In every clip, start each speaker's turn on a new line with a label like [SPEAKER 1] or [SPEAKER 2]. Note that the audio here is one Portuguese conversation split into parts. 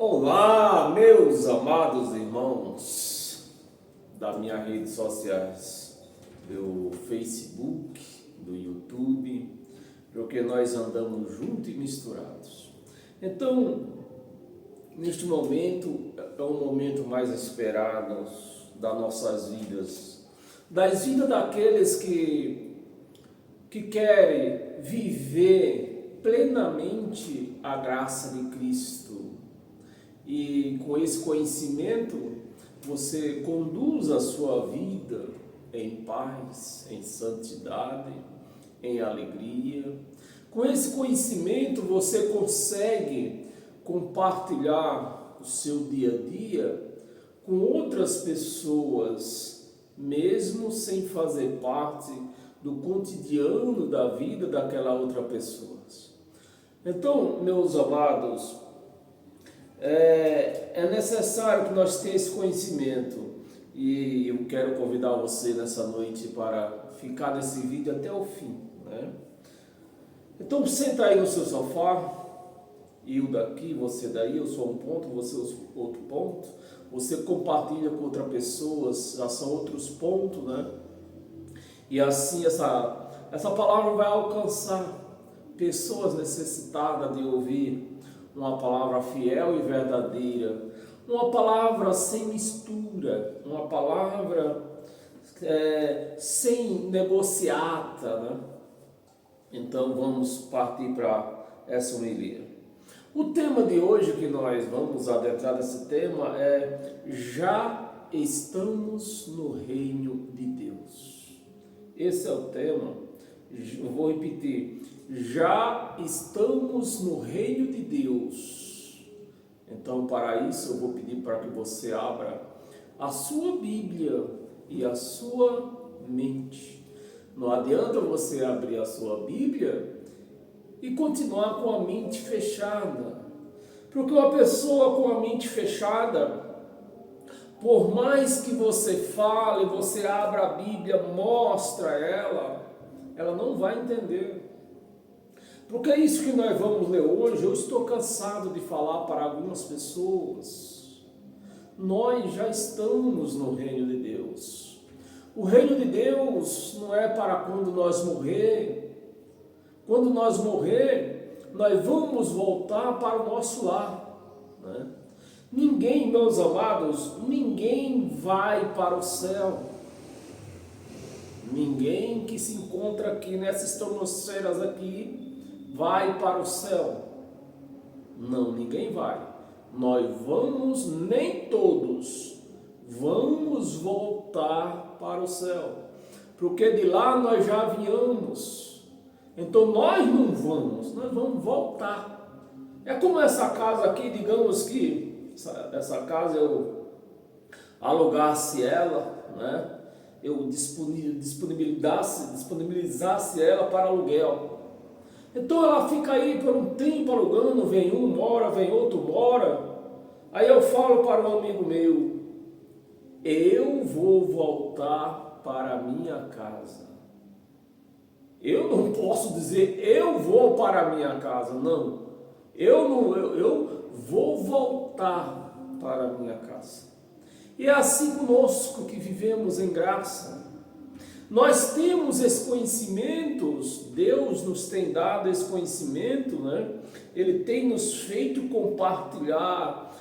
[SPEAKER 1] Olá, meus amados irmãos das minhas redes sociais, do Facebook, do YouTube, porque nós andamos juntos e misturados. Então, neste momento, é o momento mais esperado das nossas vidas, das vidas daqueles que querem viver plenamente a graça de Cristo. E com esse conhecimento, você conduz a sua vida em paz, em santidade, em alegria. Com esse conhecimento, você consegue compartilhar o seu dia a dia com outras pessoas, mesmo sem fazer parte do cotidiano da vida daquela outra pessoa. Então, meus amados, é necessário que nós tenhamos esse conhecimento, e eu quero convidar você nessa noite para ficar nesse vídeo até o fim, né? Então senta aí no seu sofá, eu daqui, você daí, eu sou um ponto, você outro ponto, você compartilha com outra pessoa, já são outros pontos, né? E assim essa palavra vai alcançar pessoas necessitadas de ouvir uma palavra fiel e verdadeira, uma palavra sem mistura, uma palavra sem negociata, né? Então vamos partir para essa homilia. O tema de hoje que nós vamos adentrar nesse tema é: já estamos no reino de Deus. Esse é o tema. Eu vou repetir: já estamos no reino de Deus. Então, para isso, eu vou pedir para que você abra a sua Bíblia e a sua mente. Não adianta você abrir a sua Bíblia e continuar com a mente fechada, porque uma pessoa com a mente fechada, por mais que você fale, você abra a Bíblia, mostra ela não vai entender. Porque é isso que nós vamos ler hoje. Eu estou cansado de falar para algumas pessoas. Nós já estamos no reino de Deus. O reino de Deus não é para quando nós morrer. Quando nós morrer, nós vamos voltar para o nosso lar, né? Ninguém, meus amados, ninguém vai para o céu. Ninguém que se encontra aqui nessas tornoceras aqui vai para o céu. Não, ninguém vai. Nós vamos, nem todos, vamos voltar para o céu. Porque de lá nós já viemos. Então nós não vamos, nós vamos voltar. É como essa casa aqui, digamos que essa casa eu alugasse ela, né? Eu disponibilizasse ela para aluguel. Então ela fica aí por um tempo alugando, vem um, mora, vem outro, mora. Aí eu falo para um amigo meu: eu vou voltar para a minha casa. Eu não posso dizer eu vou para a minha casa, não. Eu vou voltar para a minha casa. E é assim conosco que vivemos em graça. Nós temos esse conhecimento, Deus nos tem dado esse conhecimento, né? Ele tem nos feito compartilhar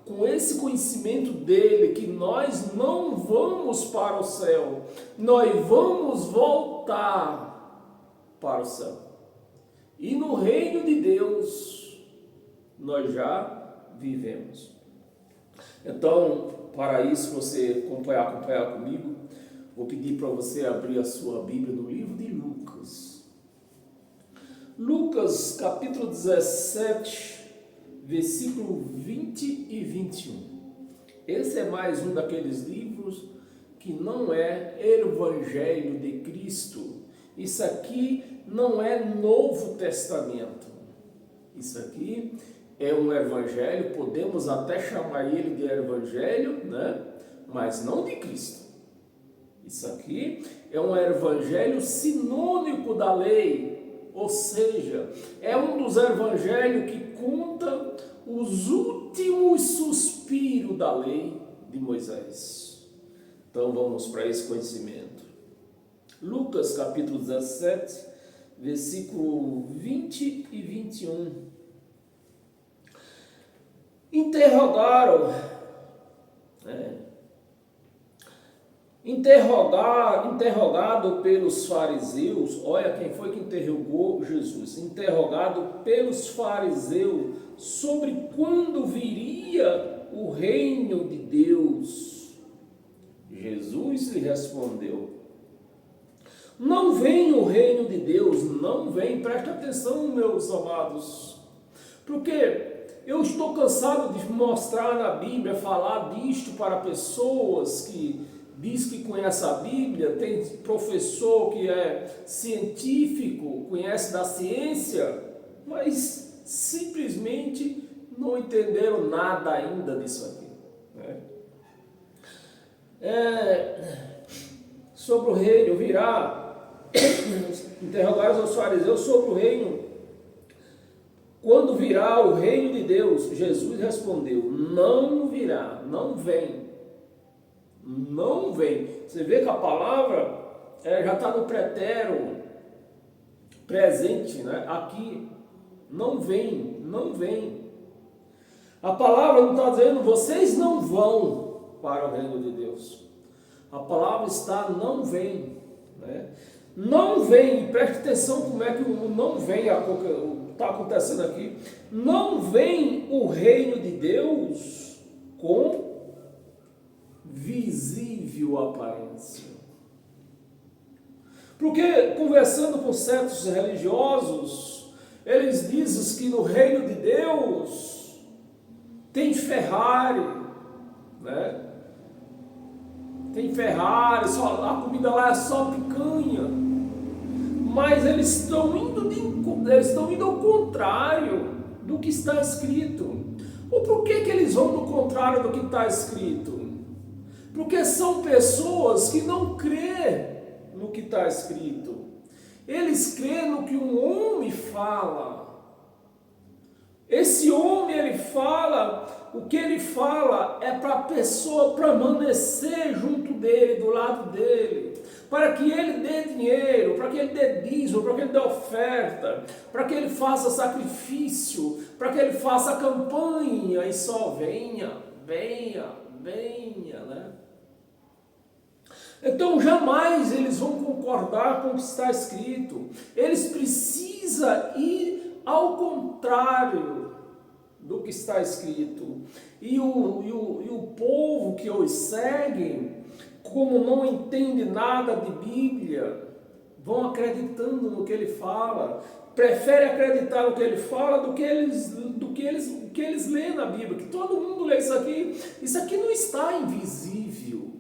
[SPEAKER 1] com esse conhecimento dele que nós não vamos para o céu, nós vamos voltar para o céu. E no reino de Deus nós já vivemos. Então, para isso, você acompanhar comigo, vou pedir para você abrir a sua Bíblia no livro de Lucas. Lucas, capítulo 17, versículo 20 e 21. Esse é mais um daqueles livros que não é Evangelho de Cristo. Isso aqui não é Novo Testamento. Isso aqui é um evangelho, podemos até chamar ele de evangelho, né? Mas não de Cristo. Isso aqui é um evangelho sinônico da lei, ou seja, é um dos evangelhos que conta os últimos último suspiro da lei de Moisés. Então vamos para esse conhecimento. Lucas capítulo 17, versículo 20 e 21. Interrogado pelos fariseus, olha quem foi que interrogou Jesus, interrogado pelos fariseus sobre quando viria o reino de Deus, Jesus lhe respondeu: não vem o reino de Deus, não vem, preste atenção, meus amados, porque eu estou cansado de mostrar na Bíblia, falar disto para pessoas que diz que conhece a Bíblia, tem professor que é científico, conhece da ciência, mas simplesmente não entenderam nada ainda disso aqui, né? Sobre o reino virá, interrogaram os fariseus sobre o reino, quando virá o reino de Deus? Jesus respondeu: não virá, não vem. Não vem. Você vê que a palavra já está no pretérito presente, né? Aqui, não vem, não vem. A palavra não está dizendo vocês não vão para o reino de Deus. A palavra está não vem, né? Não vem, preste atenção como é que o não vem está acontecendo aqui. Não vem o reino de Deus com visível aparência. Porque conversando com certos religiosos, eles dizem que no reino de Deus tem Ferrari, né? Tem Ferrari, a comida lá é só picanha. Mas eles estão indo ao contrário do que está escrito. Ou por que eles vão no contrário do que está escrito? Porque são pessoas que não crêem no que está escrito. Eles creem no que um homem fala. Esse homem, ele fala, o que ele fala é para a pessoa permanecer junto dele, do lado dele, para que ele dê dinheiro, para que ele dê dízimo, para que ele dê oferta, para que ele faça sacrifício, para que ele faça campanha e só venha, né? Então jamais eles vão concordar com o que está escrito. Eles precisam ir ao contrário do que está escrito. E o povo que os segue, como não entende nada de Bíblia, vão acreditando no que ele fala, prefere acreditar no que ele fala do que eles lêem na Bíblia, que todo mundo lê isso aqui não está invisível,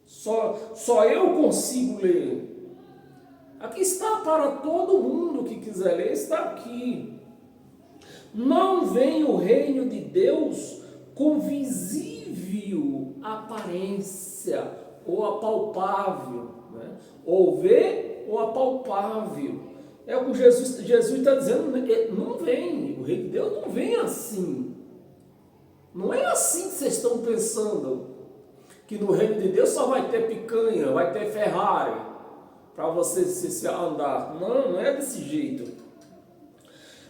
[SPEAKER 1] só eu consigo ler, aqui está para todo mundo que quiser ler, está aqui. Não vem o reino de Deus com visível aparência, ou apalpável, né? Ou ver ou apalpável. É o que Jesus está dizendo, não vem, o reino de Deus não vem assim. Não é assim que vocês estão pensando, que no reino de Deus só vai ter picanha, vai ter Ferrari, para você se andar. Não é desse jeito.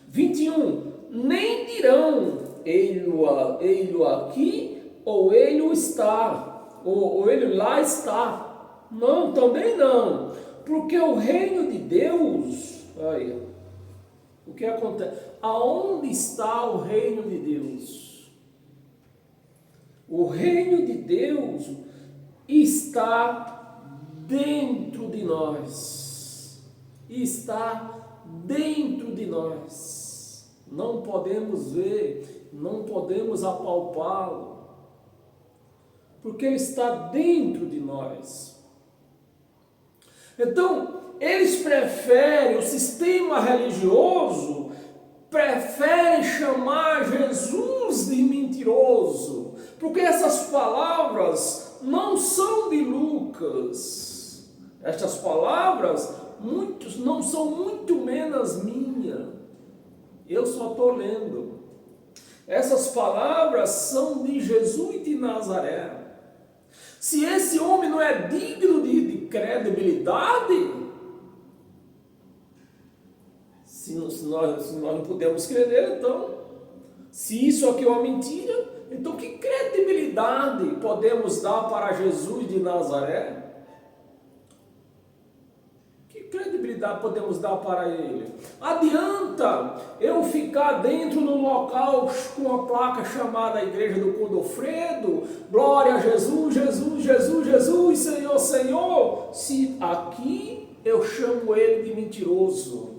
[SPEAKER 1] 21. Nem dirão, ele aqui, ou ele está, ou ele lá está. Não, também não. Porque o reino de Deus, olha, o que acontece? Aonde está o reino de Deus? O reino de Deus está dentro de nós. Está dentro de nós. Não podemos ver, não podemos apalpá-lo, porque ele está dentro de nós. Então, eles preferem, o sistema religioso prefere chamar Jesus de mentiroso, porque essas palavras não são de Lucas. Estas palavras não são muito menos minhas. Eu só estou lendo. Essas palavras são de Jesus de Nazaré. Se esse homem não é digno de credibilidade, se nós não podemos crer nele, então, se isso aqui é uma mentira, então que credibilidade podemos dar para Jesus de Nazaré? Que credibilidade podemos dar para ele? Adianta eu ficar dentro do local com a placa chamada Igreja do Godofredo, glória a Jesus, Jesus, Jesus, Jesus, Senhor, Senhor, se aqui eu chamo ele de mentiroso.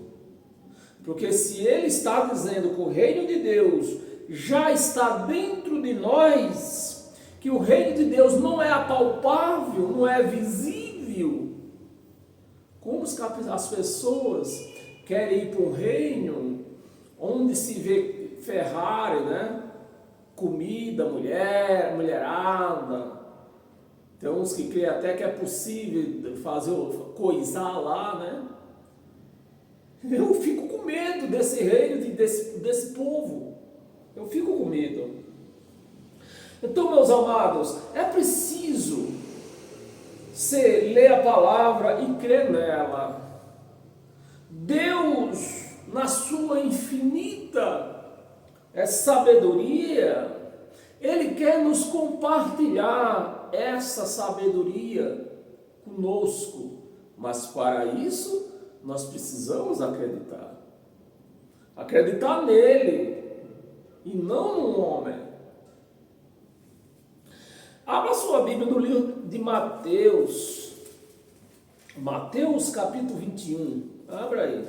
[SPEAKER 1] Porque se ele está dizendo que o reino de Deus já está dentro de nós, que o reino de Deus não é apalpável, não é visível, como as pessoas querem ir para um reino onde se vê Ferrari, né? Comida, mulherada. Tem uns que creem até que é possível fazer coisar lá, né? Eu fico com medo desse reino, desse povo. Eu fico com medo. Então, meus amados, é preciso você ler a palavra e crer nela. Deus, na sua infinita sabedoria, Ele quer nos compartilhar essa sabedoria conosco. Mas para isso, nós precisamos acreditar. Acreditar nele e não no homem. Abra sua Bíblia no livro de Mateus. Mateus capítulo 21. Abra aí.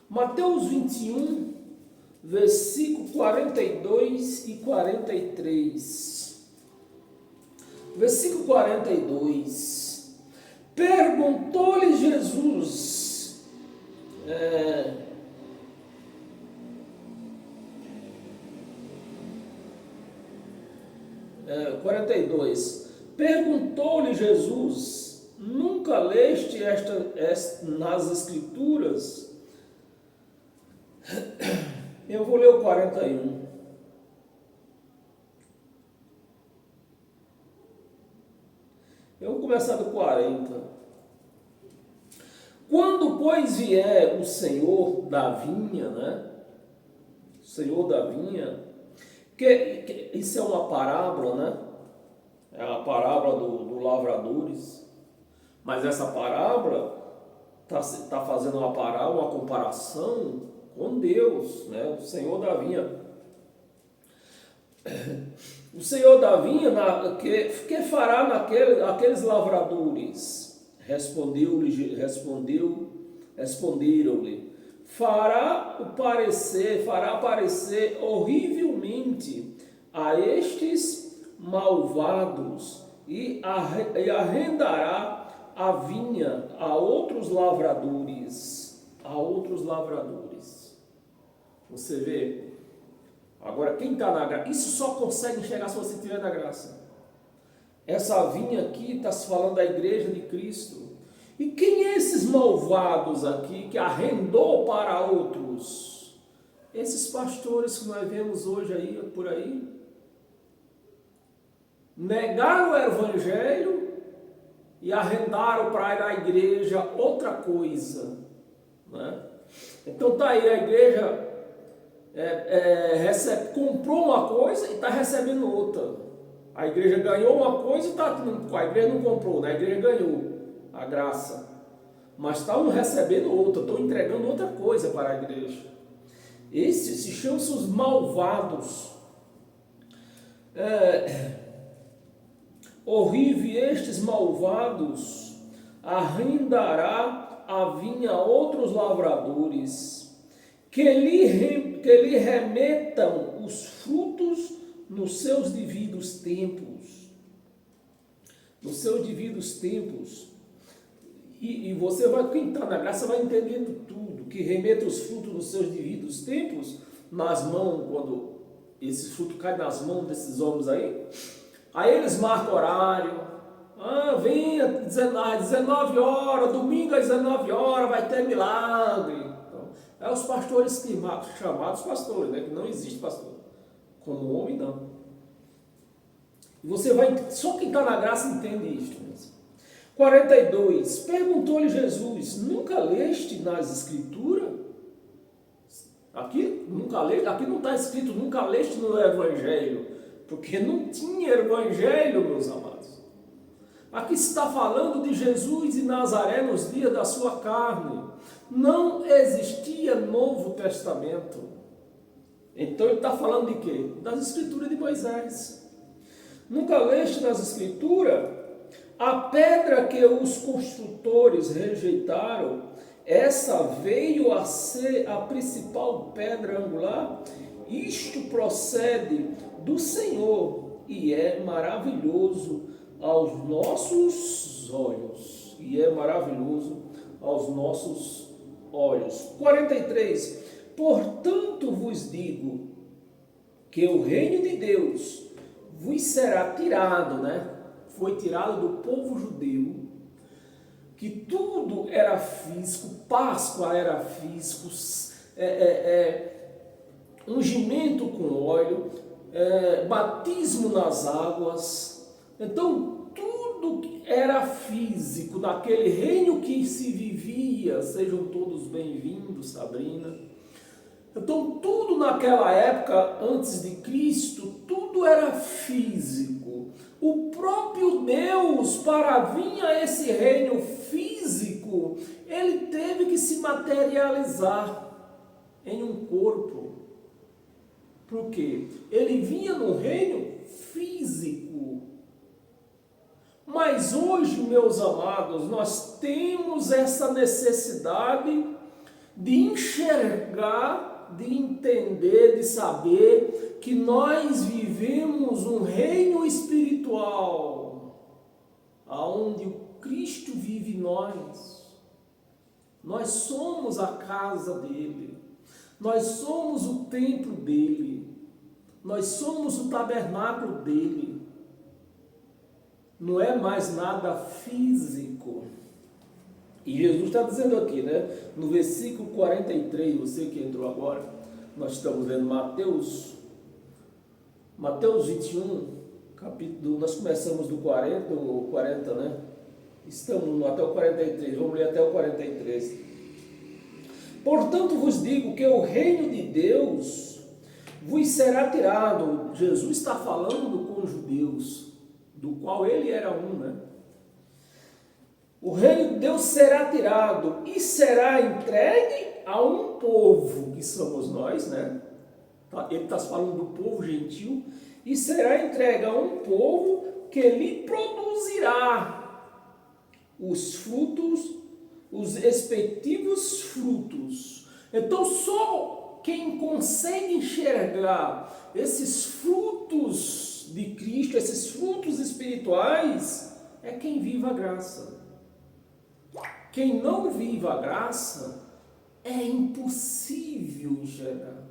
[SPEAKER 1] Mateus 21, versículo 42 e 43. Versículo 42, perguntou-lhe Jesus, 42, perguntou-lhe Jesus, nunca leste nas Escrituras? Eu vou ler o 41. Eu vou começar do 40. Quando, pois, vier o Senhor da vinha, né? O Senhor da vinha, que isso é uma parábola, né? É a parábola do lavradores. Mas essa parábola está fazendo uma parábola, uma comparação com Deus, né? O Senhor da vinha. O Senhor da vinha, que fará aqueles lavradores? Responderam-lhe, fará aparecer horrivelmente a estes malvados e arrendará a vinha a outros lavradores. Você vê? Agora, quem está na graça, isso só consegue enxergar se você estiver na graça. Essa vinha aqui está se falando da igreja de Cristo. E quem é esses malvados aqui que arrendou para outros? Esses pastores que nós vemos hoje aí, por aí. Negaram o evangelho e arrendaram para ir à igreja outra coisa. Né? Então está aí a igreja... comprou uma coisa e está recebendo outra. A igreja ganhou uma coisa e a igreja não comprou, né? A igreja ganhou a graça, mas estão recebendo outra, estão entregando outra coisa para a igreja. Esses se chamam os malvados. Horrível, estes malvados arrendará a vinha a outros lavradores, que lhe remetam os frutos nos seus devidos tempos. Nos seus devidos tempos. E você vai, quem está na graça, vai entendendo tudo. Que remeta os frutos nos seus devidos tempos, nas mãos, quando esse fruto cai nas mãos desses homens aí eles marcam horário. Vem às 19 horas, domingo às 19 horas, vai ter milagre. Então, é os pastores chamados pastores, né? Que não existe pastor. Como homem, não. E você vai, só quem está na graça entende isto. 42, perguntou-lhe Jesus, nunca leste nas escrituras? Aqui não está escrito, nunca leste no evangelho, porque não tinha evangelho, meus amados. Aqui se está falando de Jesus de Nazaré nos dias da sua carne. Não existia Novo Testamento. Então ele está falando de quê? Das escrituras de Moisés. Nunca leste nas escrituras? A pedra que os construtores rejeitaram, essa veio a ser a principal pedra angular. Isto procede do Senhor e é maravilhoso aos nossos olhos. E é maravilhoso aos nossos olhos. 43. Portanto vos digo que o reino de Deus vos será tirado, né? Foi tirado do povo judeu, que tudo era físico, Páscoa era físico, ungimento com óleo, batismo nas águas. Então tudo era físico, naquele reino que se vivia. Sejam todos bem-vindos, Sabrina. Então tudo naquela época, antes de Cristo, tudo era físico. O próprio Deus, para vir a esse reino físico, ele teve que se materializar em um corpo. Por quê? Ele vinha no reino físico. Mas hoje, meus amados, nós temos essa necessidade de enxergar, de entender, de saber que nós vivemos um reino espiritual, aonde o Cristo vive em nós. Nós somos a casa dele, nós somos o templo dele, nós somos o tabernáculo dele. Não é mais nada físico. E Jesus está dizendo aqui, né? No versículo 43, você que entrou agora, nós estamos lendo Mateus 21, capítulo, nós começamos do 40, né? Estamos até o 43, vamos ler até o 43. Portanto vos digo que o reino de Deus vos será tirado. Jesus está falando com os judeus, do qual ele era um, né? O reino de Deus será tirado e será entregue a um povo, que somos nós, né? Ele está falando do povo gentil, e será entregue a um povo que lhe produzirá os frutos, os respectivos frutos. Então, só quem consegue enxergar esses frutos de Cristo, esses frutos espirituais, é quem vive a graça. Quem não vive a graça, é impossível enxergar.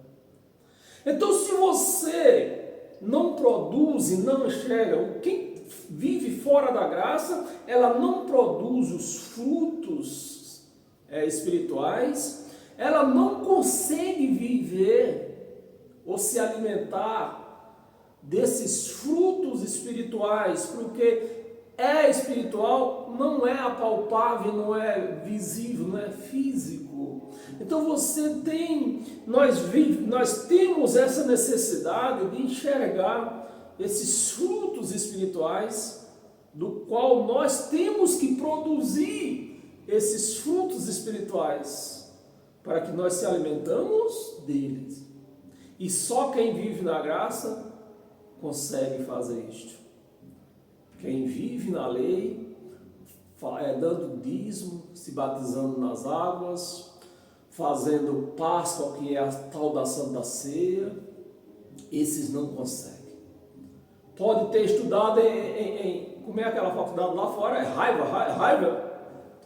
[SPEAKER 1] Então, se você não produz e não enxerga, quem vive fora da graça, ela não produz os frutos espirituais, ela não consegue viver ou se alimentar desses frutos espirituais, porque espiritual, não é apalpável, não é visível, não é físico. Então nós temos essa necessidade de enxergar esses frutos espirituais, do qual nós temos que produzir esses frutos espirituais, para que nós se alimentamos deles. E só quem vive na graça consegue fazer isto. Quem vive na lei, dando dízimo, se batizando nas águas, fazendo Páscoa, que é a tal da Santa Ceia, esses não conseguem. Pode ter estudado como é aquela faculdade lá fora, raiva,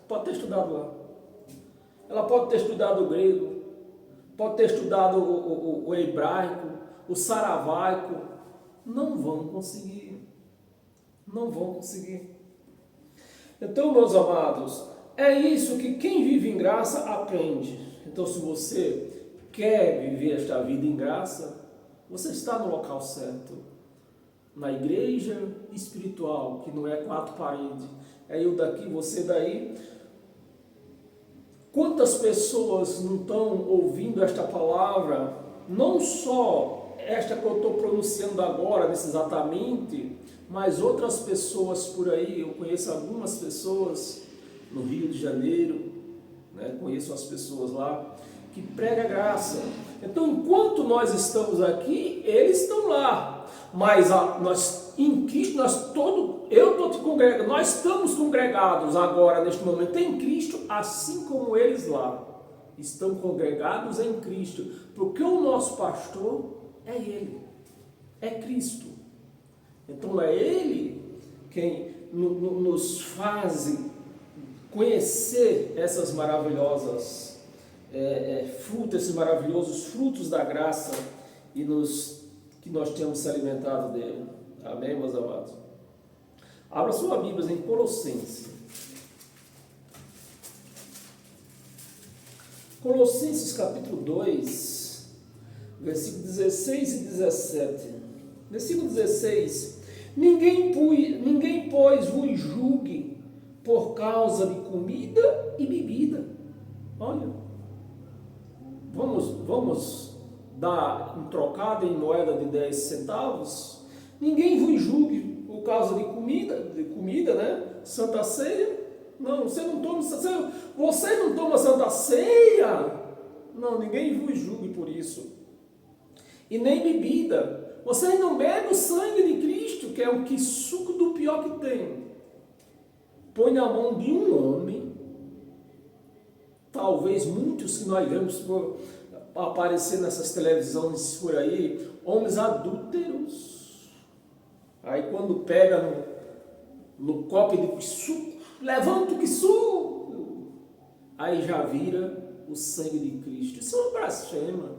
[SPEAKER 1] pode ter estudado lá. Ela pode ter estudado o grego, pode ter estudado o hebraico, o saravaico, não vão conseguir. Não vão conseguir. Então, meus amados, é isso que quem vive em graça aprende. Então, se você quer viver esta vida em graça, você está no local certo. Na igreja espiritual, que não é quatro paredes. É eu daqui, você daí. Quantas pessoas não estão ouvindo esta palavra? Não só esta que eu estou pronunciando agora, nesse exatamente, mas outras pessoas por aí. Eu conheço algumas pessoas no Rio de Janeiro, né? Conheço as pessoas lá, que pregam a graça. Então, enquanto nós estamos aqui, eles estão lá. Mas nós, em Cristo, eu estou te congregando, nós estamos congregados agora, neste momento, em Cristo, assim como eles lá estão congregados em Cristo, porque o nosso pastor é Ele, é Cristo. Então é Ele quem nos faz conhecer essas maravilhosas frutos, esses maravilhosos frutos da graça e que nós temos se alimentado dele. Amém, meus amados? Abra sua Bíblia em Colossenses. Colossenses capítulo 2, versículo 16 e 17. Versículo 16. Ninguém, pois, vos julgue por causa de comida e bebida. Olha, vamos dar um trocado em moeda de 10 centavos. Ninguém vos julgue por causa de comida, né? Santa Ceia. Não, você não toma Santa Ceia. Não, ninguém vos julgue por isso. E nem bebida. Você não bebe o sangue de Cristo, que é o que suco do pior que tem. Põe na mão de um homem. Talvez muitos que nós vemos aparecer nessas televisões por aí, homens adúlteros. Aí quando pega no copo de suco, levanta o que suco, aí já vira o sangue de Cristo. Isso é uma blasfema.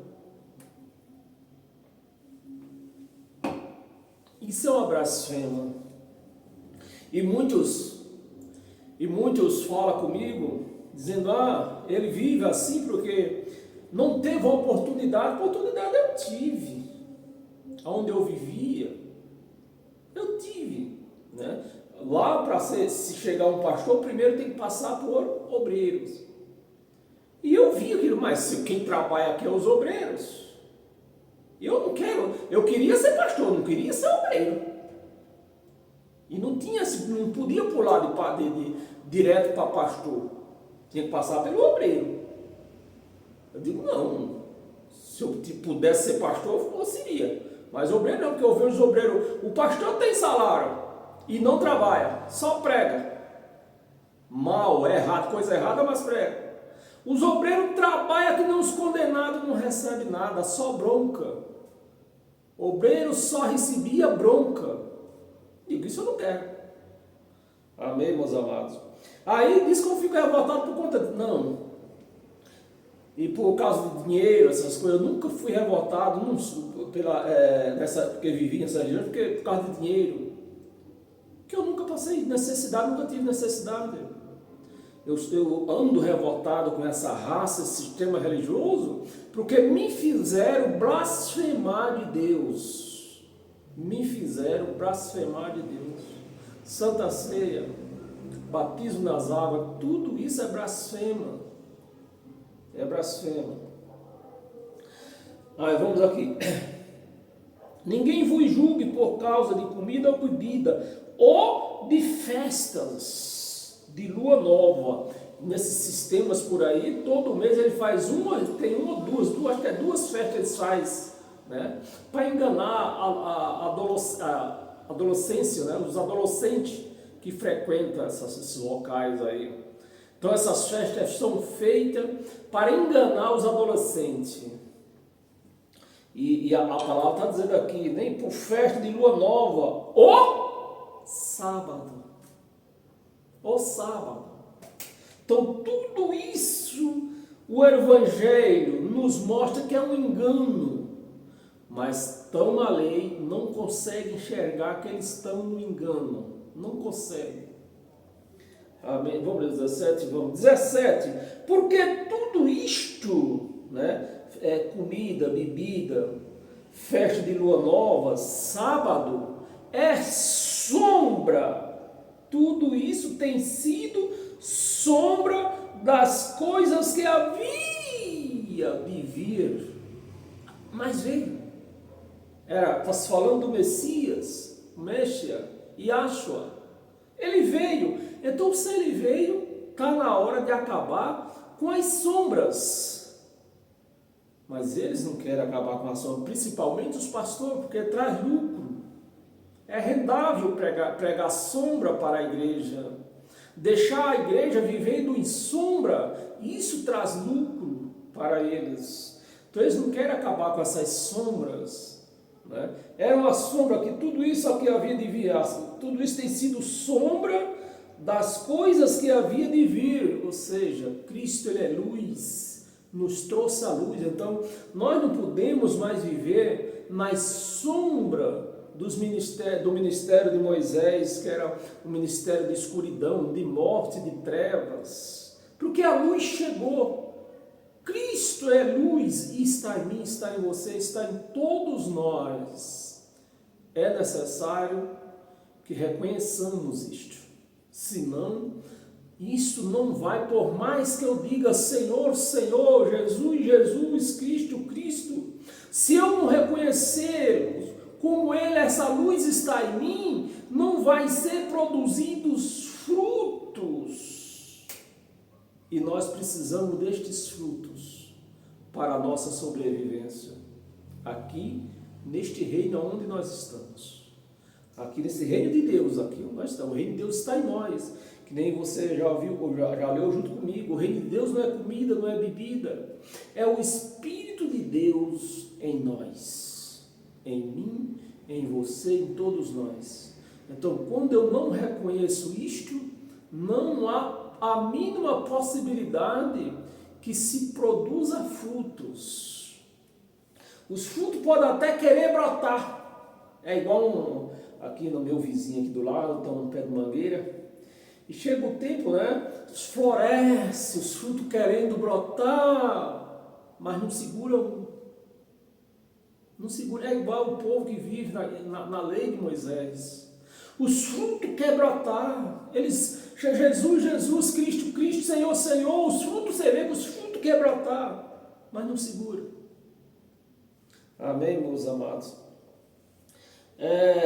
[SPEAKER 1] Isso é uma blasfema. E muitos falam comigo, dizendo, ele vive assim porque não teve a oportunidade. Oportunidade eu tive. Onde eu vivia, eu tive, né? Lá, para se chegar um pastor, primeiro tem que passar por obreiros. E eu vi aquilo, mas quem trabalha aqui é os obreiros. Eu queria ser pastor, não queria ser obreiro. E não podia pular direto para pastor. Tinha que passar pelo obreiro. Eu digo, não, se eu pudesse ser pastor, eu seria. Mas obreiro não, porque eu vejo os obreiros, o pastor tem salário e não trabalha, só prega. Mal, errado, coisa errada, mas prega. Os obreiros trabalham que não os condenados não recebem nada, só bronca. Obreiro só recebia bronca. Digo, isso eu não quero. Amém, meus amados? Aí diz que eu fico revoltado por conta de... Não. E por causa de dinheiro, essas coisas, eu nunca fui revoltado porque vivi nessa região, porque por causa de dinheiro. Porque eu nunca passei necessidade, nunca tive necessidade. Eu ando revoltado com essa raça, esse sistema religioso, porque me fizeram blasfemar de Deus. Me fizeram blasfemar de Deus. Santa Ceia, batismo nas águas, tudo isso é blasfema. É blasfema. Aí vamos aqui. Ninguém vos julgue por causa de comida ou bebida, ou de festas de lua nova. Nesses sistemas por aí, todo mês ele faz tem uma ou duas, até duas festas ele faz, né? Para enganar a adolescência, né? Os adolescentes que frequentam esses locais aí. Então essas festas são feitas para enganar os adolescentes. E a palavra está dizendo aqui, nem por festa de lua nova, ou sábado. Ou sábado. Então tudo isso, o Evangelho nos mostra que é um engano. Mas estão na lei, não conseguem enxergar que eles estão no engano. Não conseguem. Amém. Vamos ler 17, vamos. 17. Porque tudo isto, né, é comida, bebida, festa de lua nova, sábado, é sombra. Tudo isso tem sido sombra das coisas que havia de vir. Mas veio. Está se falando do Messias, Meshia, Yahshua. Ele veio. Então, se ele veio, está na hora de acabar com as sombras. Mas eles não querem acabar com a sombra, principalmente os pastores, porque traz lucro. É rendável pregar sombra para a igreja. Deixar a igreja vivendo em sombra, isso traz lucro para eles. Então eles não querem acabar com essas sombras, né? Era uma sombra que tudo isso aqui havia de vir. Tudo isso tem sido sombra das coisas que havia de vir. Ou seja, Cristo, ele é luz, nos trouxe a luz. Então nós não podemos mais viver na sombra do ministério de Moisés, que era o ministério de escuridão, de morte, de trevas, porque a luz chegou. Cristo é luz e está em mim, está em você, está em todos nós. É necessário que reconheçamos isto, senão isso não vai, por mais que eu diga Senhor, Senhor, Jesus, Jesus, Cristo, Cristo, se eu não reconhecer como Ele, essa luz está em mim, não vai ser produzidos frutos. E nós precisamos destes frutos para a nossa sobrevivência. Aqui, neste reino onde nós estamos. Aqui nesse reino de Deus, aqui onde nós estamos. O reino de Deus está em nós. Que nem você já ouviu, já leu junto comigo. O reino de Deus não é comida, não é bebida. É o Espírito de Deus em nós. Em mim, em você, em todos nós. Então, quando eu não reconheço isto, não há a mínima possibilidade que se produza frutos. Os frutos podem até querer brotar. É igual aqui no meu vizinho aqui do lado, tem um pé de mangueira. E chega o tempo, né? Floresce, os frutos querendo brotar, mas não seguram. Não segura, é igual o povo que vive na lei de Moisés. Os frutos querem brotar. Eles, Jesus, Jesus, Cristo, Cristo, Senhor, Senhor. Os frutos, você vê que os frutos querem brotar, mas não segura. Amém, meus amados?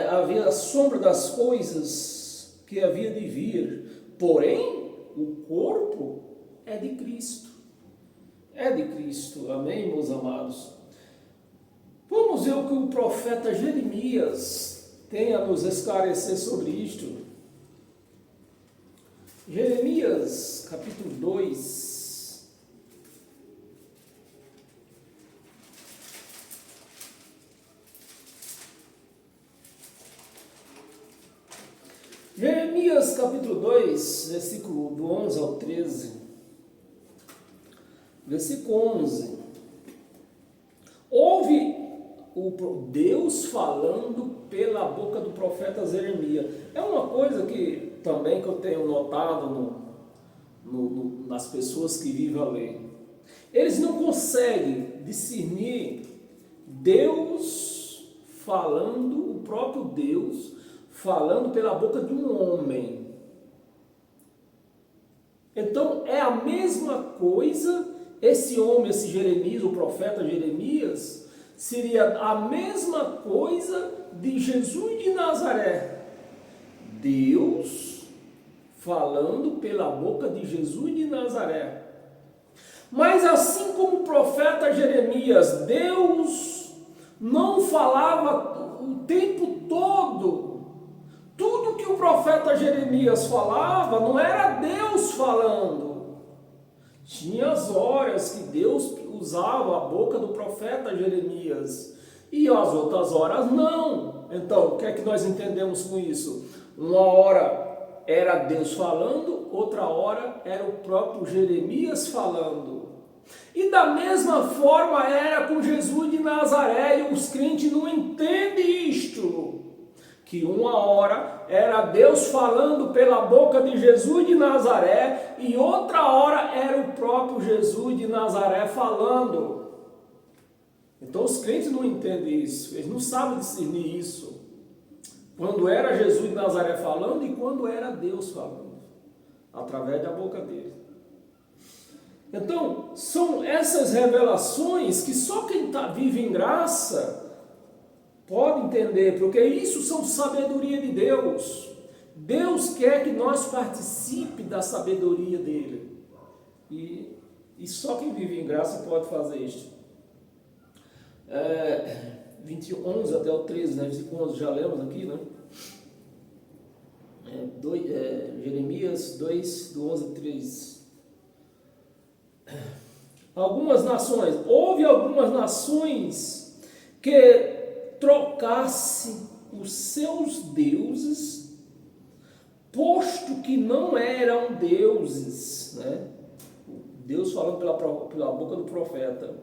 [SPEAKER 1] Havia a sombra das coisas que havia de vir. Porém, o corpo é de Cristo. É de Cristo. Amém, meus amados? Vamos ver o que o profeta Jeremias tem a nos esclarecer sobre isto. Jeremias, capítulo 2. Jeremias, capítulo 2, versículo do 11 ao 13. Versículo 11. Houve Deus falando pela boca do profeta Jeremias. É uma coisa que também que eu tenho notado nas pessoas que vivem a lei. Eles não conseguem discernir Deus falando, o próprio Deus falando pela boca de um homem. Então é a mesma coisa, esse homem, esse Jeremias, o profeta Jeremias, seria a mesma coisa de Jesus de Nazaré. Deus falando pela boca de Jesus de Nazaré. Mas assim como o profeta Jeremias, Deus não falava o tempo todo. Tudo que o profeta Jeremias falava não era Deus falando. Tinha as horas que Deus usava a boca do profeta Jeremias e as outras horas não. Então, o que é que nós entendemos com isso? Uma hora era Deus falando, outra hora era o próprio Jeremias falando. E da mesma forma era com Jesus de Nazaré, e os crentes não entendem isto. que uma hora era Deus falando pela boca de Jesus de Nazaré e outra hora era o próprio Jesus de Nazaré falando. Então os crentes não entendem isso, eles não sabem discernir isso. Quando era Jesus de Nazaré falando e quando era Deus falando, através da boca dele. Então, são essas revelações que só quem vive em graça pode entender, porque isso são sabedoria de Deus. Deus quer que nós participemos da sabedoria dele. E só quem vive em graça pode fazer isso. 11 até o 13, né? Versículo 11 já lemos aqui, né? Jeremias 2, do 11 a 13. Houve algumas nações que trocasse os seus deuses, posto que não eram deuses, né? Deus falando pela boca do profeta.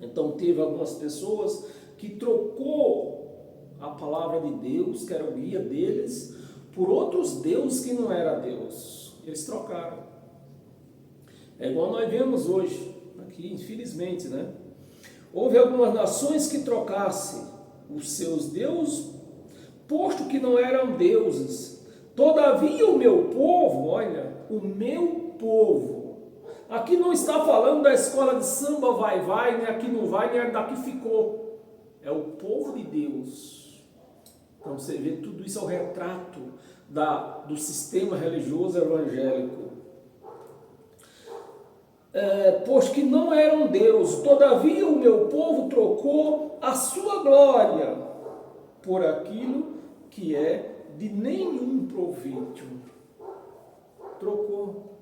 [SPEAKER 1] Então teve algumas pessoas que trocou a palavra de Deus, que era o guia deles, por outros deuses que não era Deus. Eles trocaram. É igual nós vemos hoje, aqui, infelizmente, né? Houve algumas nações que trocassem os seus deuses, posto que não eram deuses. Todavia o meu povo, olha, o meu povo. Aqui não está falando da escola de samba vai, nem aqui não vai, nem daqui ficou. É o povo de Deus. Então você vê, tudo isso é o retrato do sistema religioso evangélico. Pois que não eram Deus, todavia o meu povo trocou a sua glória por aquilo que é de nenhum proveito. Trocou.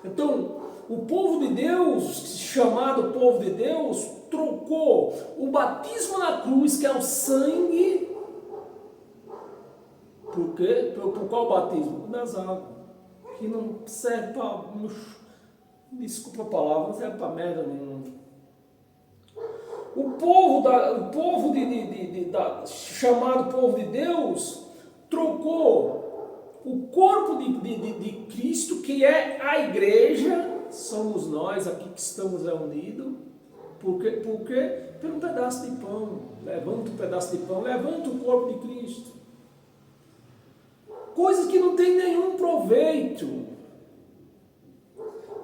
[SPEAKER 1] Então, o povo de Deus, chamado povo de Deus, trocou o batismo na cruz, que é o sangue. Por quê? Por qual batismo? Das águas. Que não serve para... Desculpa a palavra, não serve para merda nenhuma. O povo chamado povo de Deus trocou o corpo de Cristo, que é a igreja, somos nós aqui que estamos reunidos, porque pelo pedaço de pão. Levanta um pedaço de pão, levanta o corpo de Cristo. Coisas que não tem nenhum proveito.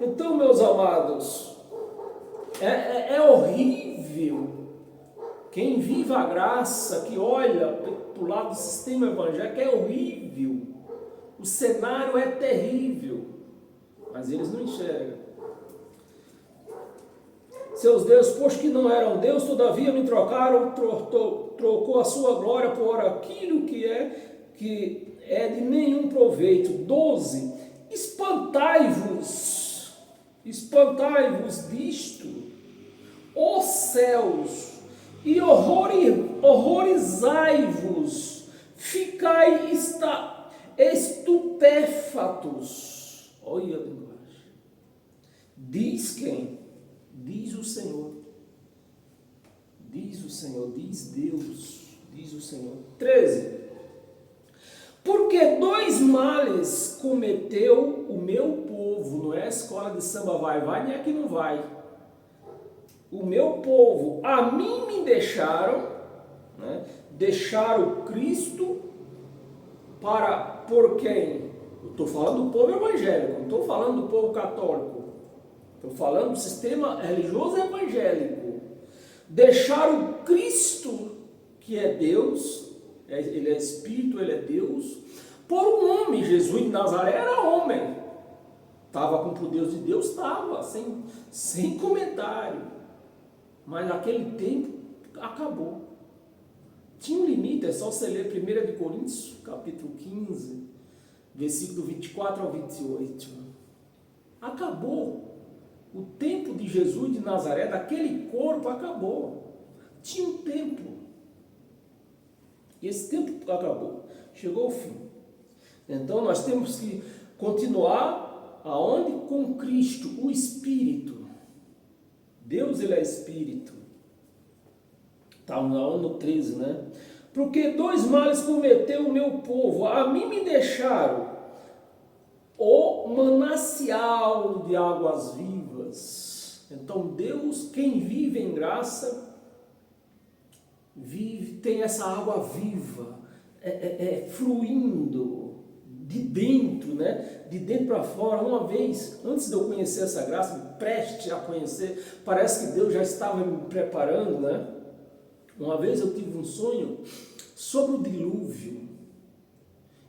[SPEAKER 1] Então, meus amados, é horrível quem vive a graça, que olha para o lado do sistema evangélico, é horrível. O cenário é terrível, mas eles não enxergam. Seus deuses, posto que não eram Deus, todavia me trocaram, trocou a sua glória por aquilo que é de nenhum proveito. 12. Espantai-vos disto, ó céus, e horrorizai-vos, ficai estupefatos. Olha a linguagem. Diz quem? Diz o Senhor. Diz o Senhor, diz Deus, diz o Senhor. 13. Porque 2 males cometeu o meu povo, não é a escola de samba vai, nem aqui não vai. O meu povo, a mim me deixaram, né? Deixaram Cristo por quem? Eu estou falando do povo evangélico, não estou falando do povo católico. Estou falando do sistema religioso evangélico. Deixaram Cristo, que é Deus, ele é Espírito, ele é Deus, por um homem. Jesus de Nazaré era homem. Estava com o Deus de Deus? Estava, sem comentário. Mas naquele tempo acabou. Tinha um limite, é só você ler 1 Coríntios, capítulo 15, versículo 24 ao 28. Acabou. O tempo de Jesus de Nazaré, daquele corpo, acabou. Tinha um tempo. E esse tempo acabou. Chegou ao fim. Então nós temos que continuar aonde? Com Cristo, o Espírito. Deus, ele é Espírito. Está no 13, né? Porque dois males cometeu o meu povo. A mim me deixaram o manancial de águas vivas. Então Deus, quem vive em graça, tem essa água viva, fluindo de dentro, né? De dentro para fora. Uma vez, antes de eu conhecer essa graça, prestes a conhecer, parece que Deus já estava me preparando, né? Uma vez eu tive um sonho sobre o dilúvio.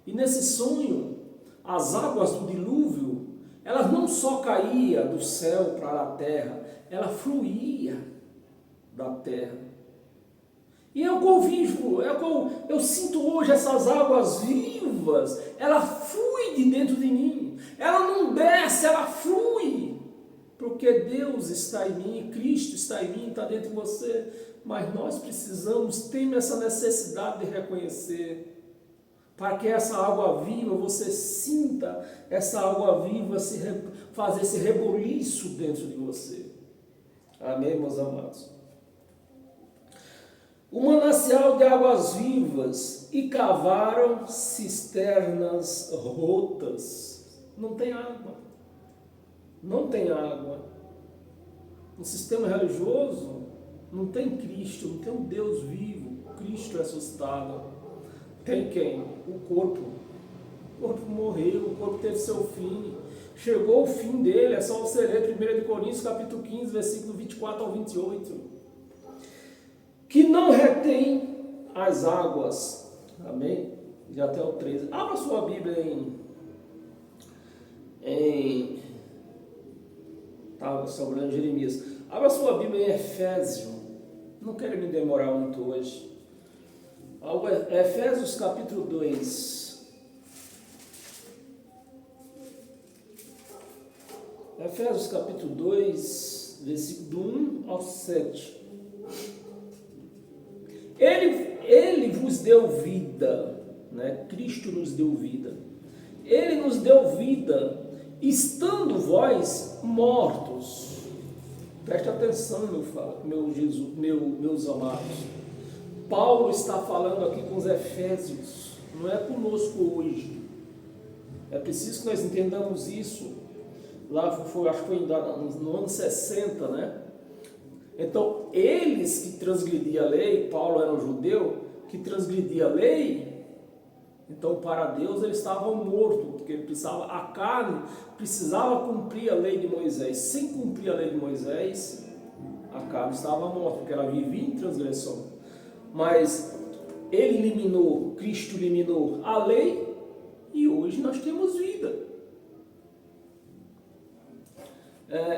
[SPEAKER 1] E nesse sonho, as águas do dilúvio, elas não só caíam do céu para a terra, ela fluía da terra. E eu convivo, eu sinto hoje essas águas vivas, ela flui de dentro de mim. Ela não desce, ela flui. Porque Deus está em mim, Cristo está em mim, está dentro de você. Mas nós precisamos, temos essa necessidade de reconhecer, para que essa água viva, você sinta essa água viva fazer esse reboliço dentro de você. Amém, meus amados? O manancial de águas vivas, e cavaram cisternas rotas. Não tem água. Não tem água. No sistema religioso, não tem Cristo, não tem um Deus vivo. Cristo ressuscitado. Tem quem? O corpo. O corpo morreu, o corpo teve seu fim. Chegou o fim dele, é só você ler 1 Coríntios capítulo 15, versículo 24 ao 28. Que não retém as águas. Amém? E até o 13. Abra sua Bíblia estava sobrando Jeremias. Abra sua Bíblia em Efésios. Não quero me demorar muito hoje. Efésios capítulo 2. Efésios capítulo 2, versículo do 1 ao 7. Ele vos deu vida, né? Cristo nos deu vida. Ele nos deu vida, estando vós mortos. Preste atenção, meus amados. Paulo está falando aqui com os Efésios, não é conosco hoje. É preciso que nós entendamos isso. Lá acho que foi no ano 60, né? Então, eles que transgrediam a lei, Paulo era um judeu, que transgredia a lei, então para Deus eles estavam mortos, porque a carne precisava cumprir a lei de Moisés. Sem cumprir a lei de Moisés, a carne estava morta, porque ela vivia em transgressão. Mas Cristo eliminou a lei, e hoje nós temos vida.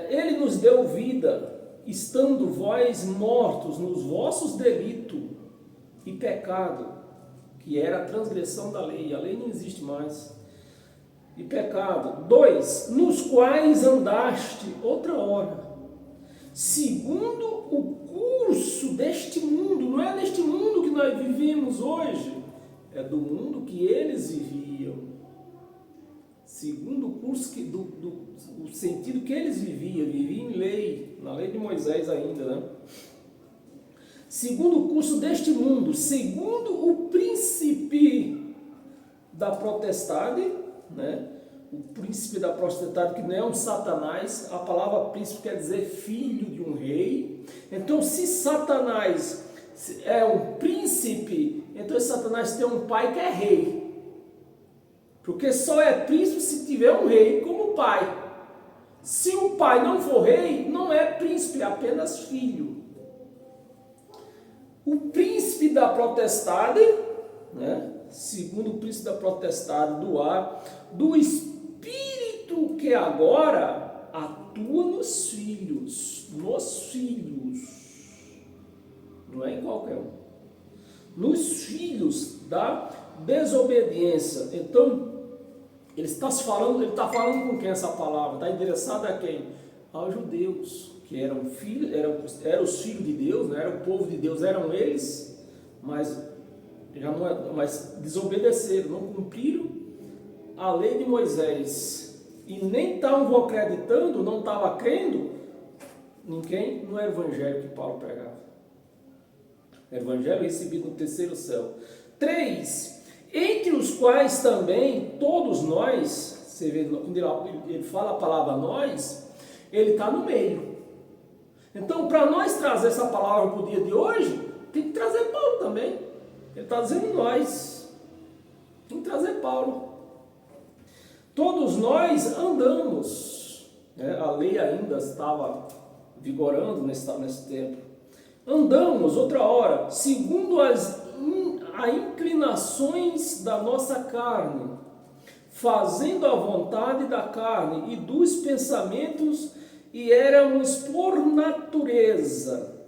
[SPEAKER 1] Ele nos deu vida, estando vós mortos nos vossos delitos e pecado, que era a transgressão da lei. A lei não existe mais. E pecado. 2, nos quais andaste outra hora, segundo o curso deste mundo. Não é neste mundo que nós vivemos hoje, é do mundo que eles viviam. Segundo o curso o sentido que eles viviam em lei, na lei de Moisés ainda, né? Segundo o curso deste mundo, segundo o príncipe da potestade, né? O príncipe da potestade, que não é um Satanás. A palavra príncipe quer dizer filho de um rei. Então, se Satanás é um príncipe, então Satanás tem um pai que é rei. Porque só é príncipe se tiver um rei como pai. Se o pai não for rei, não é príncipe, é apenas filho. O príncipe da potestade, né? Segundo o príncipe da potestade do ar, do espírito que agora atua nos filhos. Não é em qualquer um. Nos filhos da desobediência. Então, ele está falando com quem essa palavra? Está endereçada a quem? Aos judeus, que eram filhos, eram os filhos de Deus, né? Era o povo de Deus, eram eles, mas desobedeceram, não cumpriram a lei de Moisés, e nem estavam acreditando, não estavam crendo em quem? No evangelho que Paulo pregava. Evangelho recebido no terceiro céu. 3. Entre os quais também todos nós, você vê, quando ele fala a palavra nós, ele está no meio. Então, para nós trazer essa palavra para o dia de hoje, tem que trazer Paulo também. Ele está dizendo nós. Tem que trazer Paulo. Todos nós andamos. A lei ainda estava vigorando nesse tempo. Andamos, outra hora, segundo as inclinações da nossa carne, fazendo a vontade da carne e dos pensamentos, e éramos por natureza,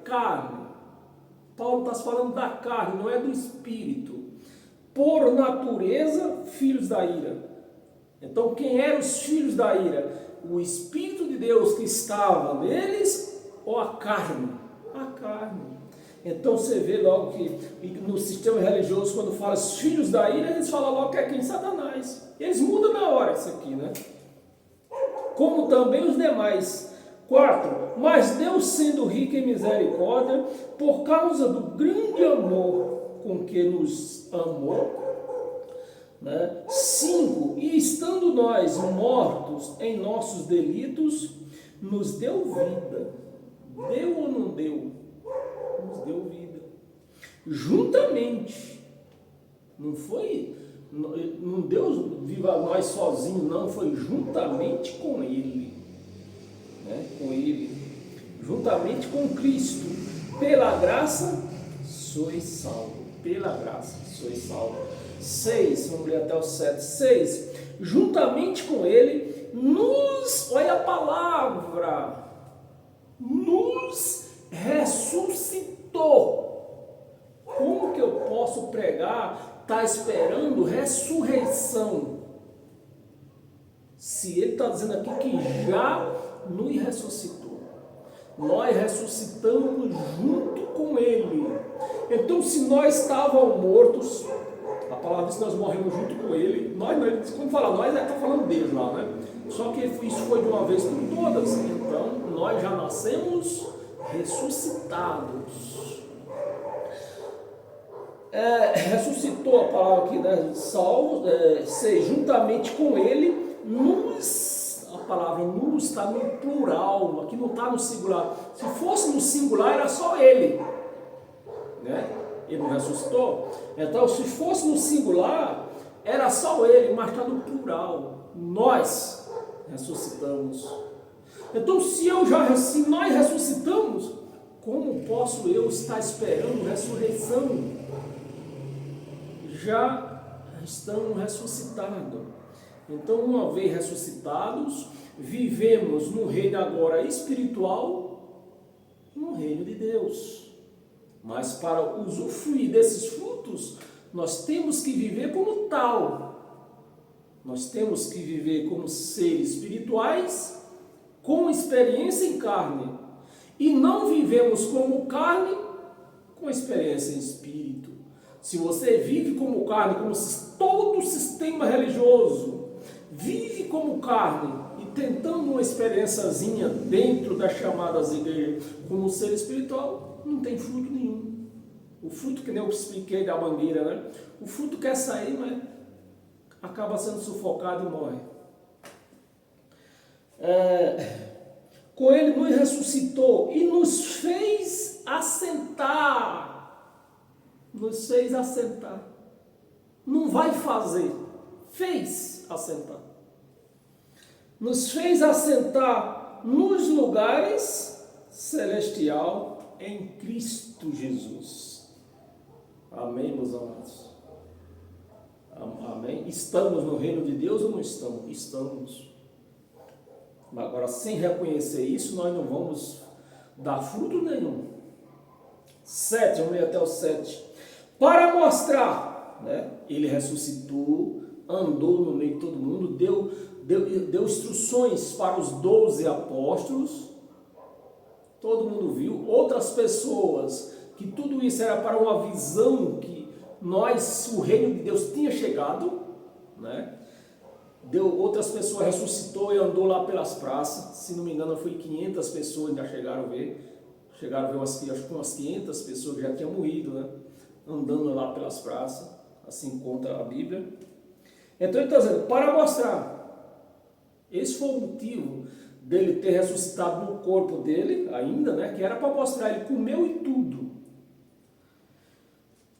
[SPEAKER 1] carne. Paulo está falando da carne, não é do espírito. Por natureza, filhos da ira. Então, quem eram os filhos da ira? O Espírito de Deus que estava neles ou a carne? A carne. Então você vê logo que no sistema religioso, quando fala os filhos da ira, eles falam logo que é quem? Satanás. Eles mudam na hora isso aqui, né? Como também os demais. 4. Mas Deus, sendo rico em misericórdia, por causa do grande amor com que nos amou, 5. E estando nós mortos em nossos delitos, nos deu vida. Deu ou não deu? Nos deu vida. Juntamente. Não foi, não Deus viva nós sozinhos, não. Foi juntamente com Ele. Com Ele. Juntamente com Cristo. Pela graça, sois salvo. Pela graça, sois salvo. 6, vamos ler até o 7. 6, juntamente com ele, olha a palavra, nos ressuscitou. Como que eu posso pregar, está esperando ressurreição, se ele está dizendo aqui que já nos ressuscitou? Nós ressuscitamos junto com ele. Então, se nós estávamos mortos, a palavra diz que nós morremos junto com ele. Quando fala nós, está falando deles lá, né? Só que isso foi de uma vez por todas. Então, nós já nascemos ressuscitados. Ressuscitou a palavra aqui, né? Salvo, juntamente com ele, a palavra nos está no plural, aqui não está no singular. Se fosse no singular, era só ele, né? Ele não ressuscitou. Então, se fosse no singular, era só ele, mas está no plural. Nós ressuscitamos. Então, se nós ressuscitamos, como posso eu estar esperando ressurreição? Já estamos ressuscitados. Então, uma vez ressuscitados, vivemos no reino agora espiritual, no reino de Deus. Mas para usufruir desses frutos, nós temos que viver como tal. Nós temos que viver como seres espirituais, com experiência em carne. E não vivemos como carne, com experiência em espírito. Se você vive como carne, como todo o sistema religioso vive como carne e tentando uma experiênciazinha dentro das chamadas igrejas como ser espiritual, não tem fruto nenhum. O fruto que nem eu expliquei da mangueira, né? O fruto quer sair, mas acaba sendo sufocado e morre. Com ele nos ressuscitou e nos fez assentar. Nos fez assentar. Não vai fazer. Fez assentar. Nos fez assentar nos lugares celestial em Cristo Jesus. Amém, meus amados? Amém? Estamos no reino de Deus ou não estamos? Estamos. Agora, sem reconhecer isso, nós não vamos dar fruto nenhum. 7, vamos ler até o 7. Para mostrar, né? Ele ressuscitou, andou no meio de todo mundo, deu instruções para os 12 apóstolos, todo mundo viu, outras pessoas, que tudo isso era para uma visão que o reino de Deus tinha chegado, né? outras pessoas, ressuscitou e andou lá pelas praças. Se não me engano, foi 500 pessoas, ainda chegaram a ver. Chegaram a ver acho que umas 500 pessoas que já tinham morrido, né? Andando lá pelas praças, assim conta a Bíblia. Então ele está dizendo, para mostrar, esse foi o motivo dele ter ressuscitado no corpo dele, ainda, né? Que era para mostrar, ele comeu e tudo.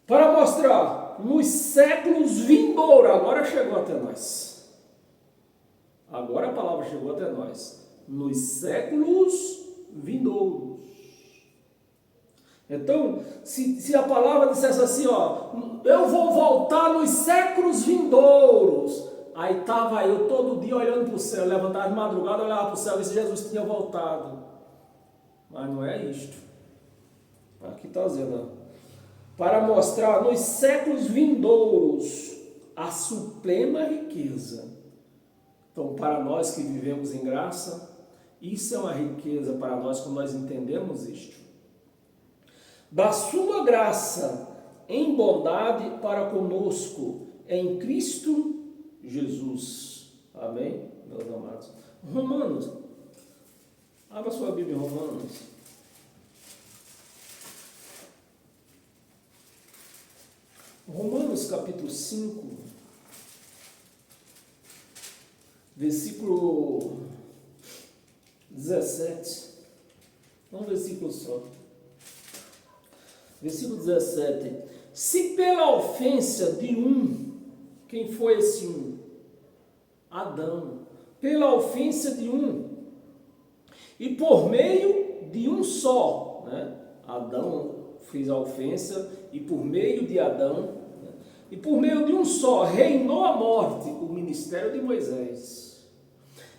[SPEAKER 1] Para mostrar, nos séculos vindouros, agora chegou até nós. Agora a palavra chegou até nós. Nos séculos vindouros. Então, se a palavra dissesse assim, ó, eu vou voltar nos séculos vindouros, aí estava eu todo dia olhando para o céu, levantava de madrugada, olhava para o céu, ver se Jesus tinha voltado. Mas não é isto. Aqui está dizendo, para mostrar nos séculos vindouros a suprema riqueza. Então, para nós que vivemos em graça, isso é uma riqueza para nós quando nós entendemos isto. Da sua graça em bondade para conosco em Cristo Jesus. Amém, meus amados? Romanos. Abra sua Bíblia em Romanos. Romanos capítulo 5, versículo 17. Um versículo só. Versículo 17. Se pela ofensa de um, quem foi esse um? Adão. Pela ofensa de um, e por meio de um só, né? Adão fez a ofensa, e por meio de Adão, né? E por meio de um só, reinou a morte, o ministério de Moisés.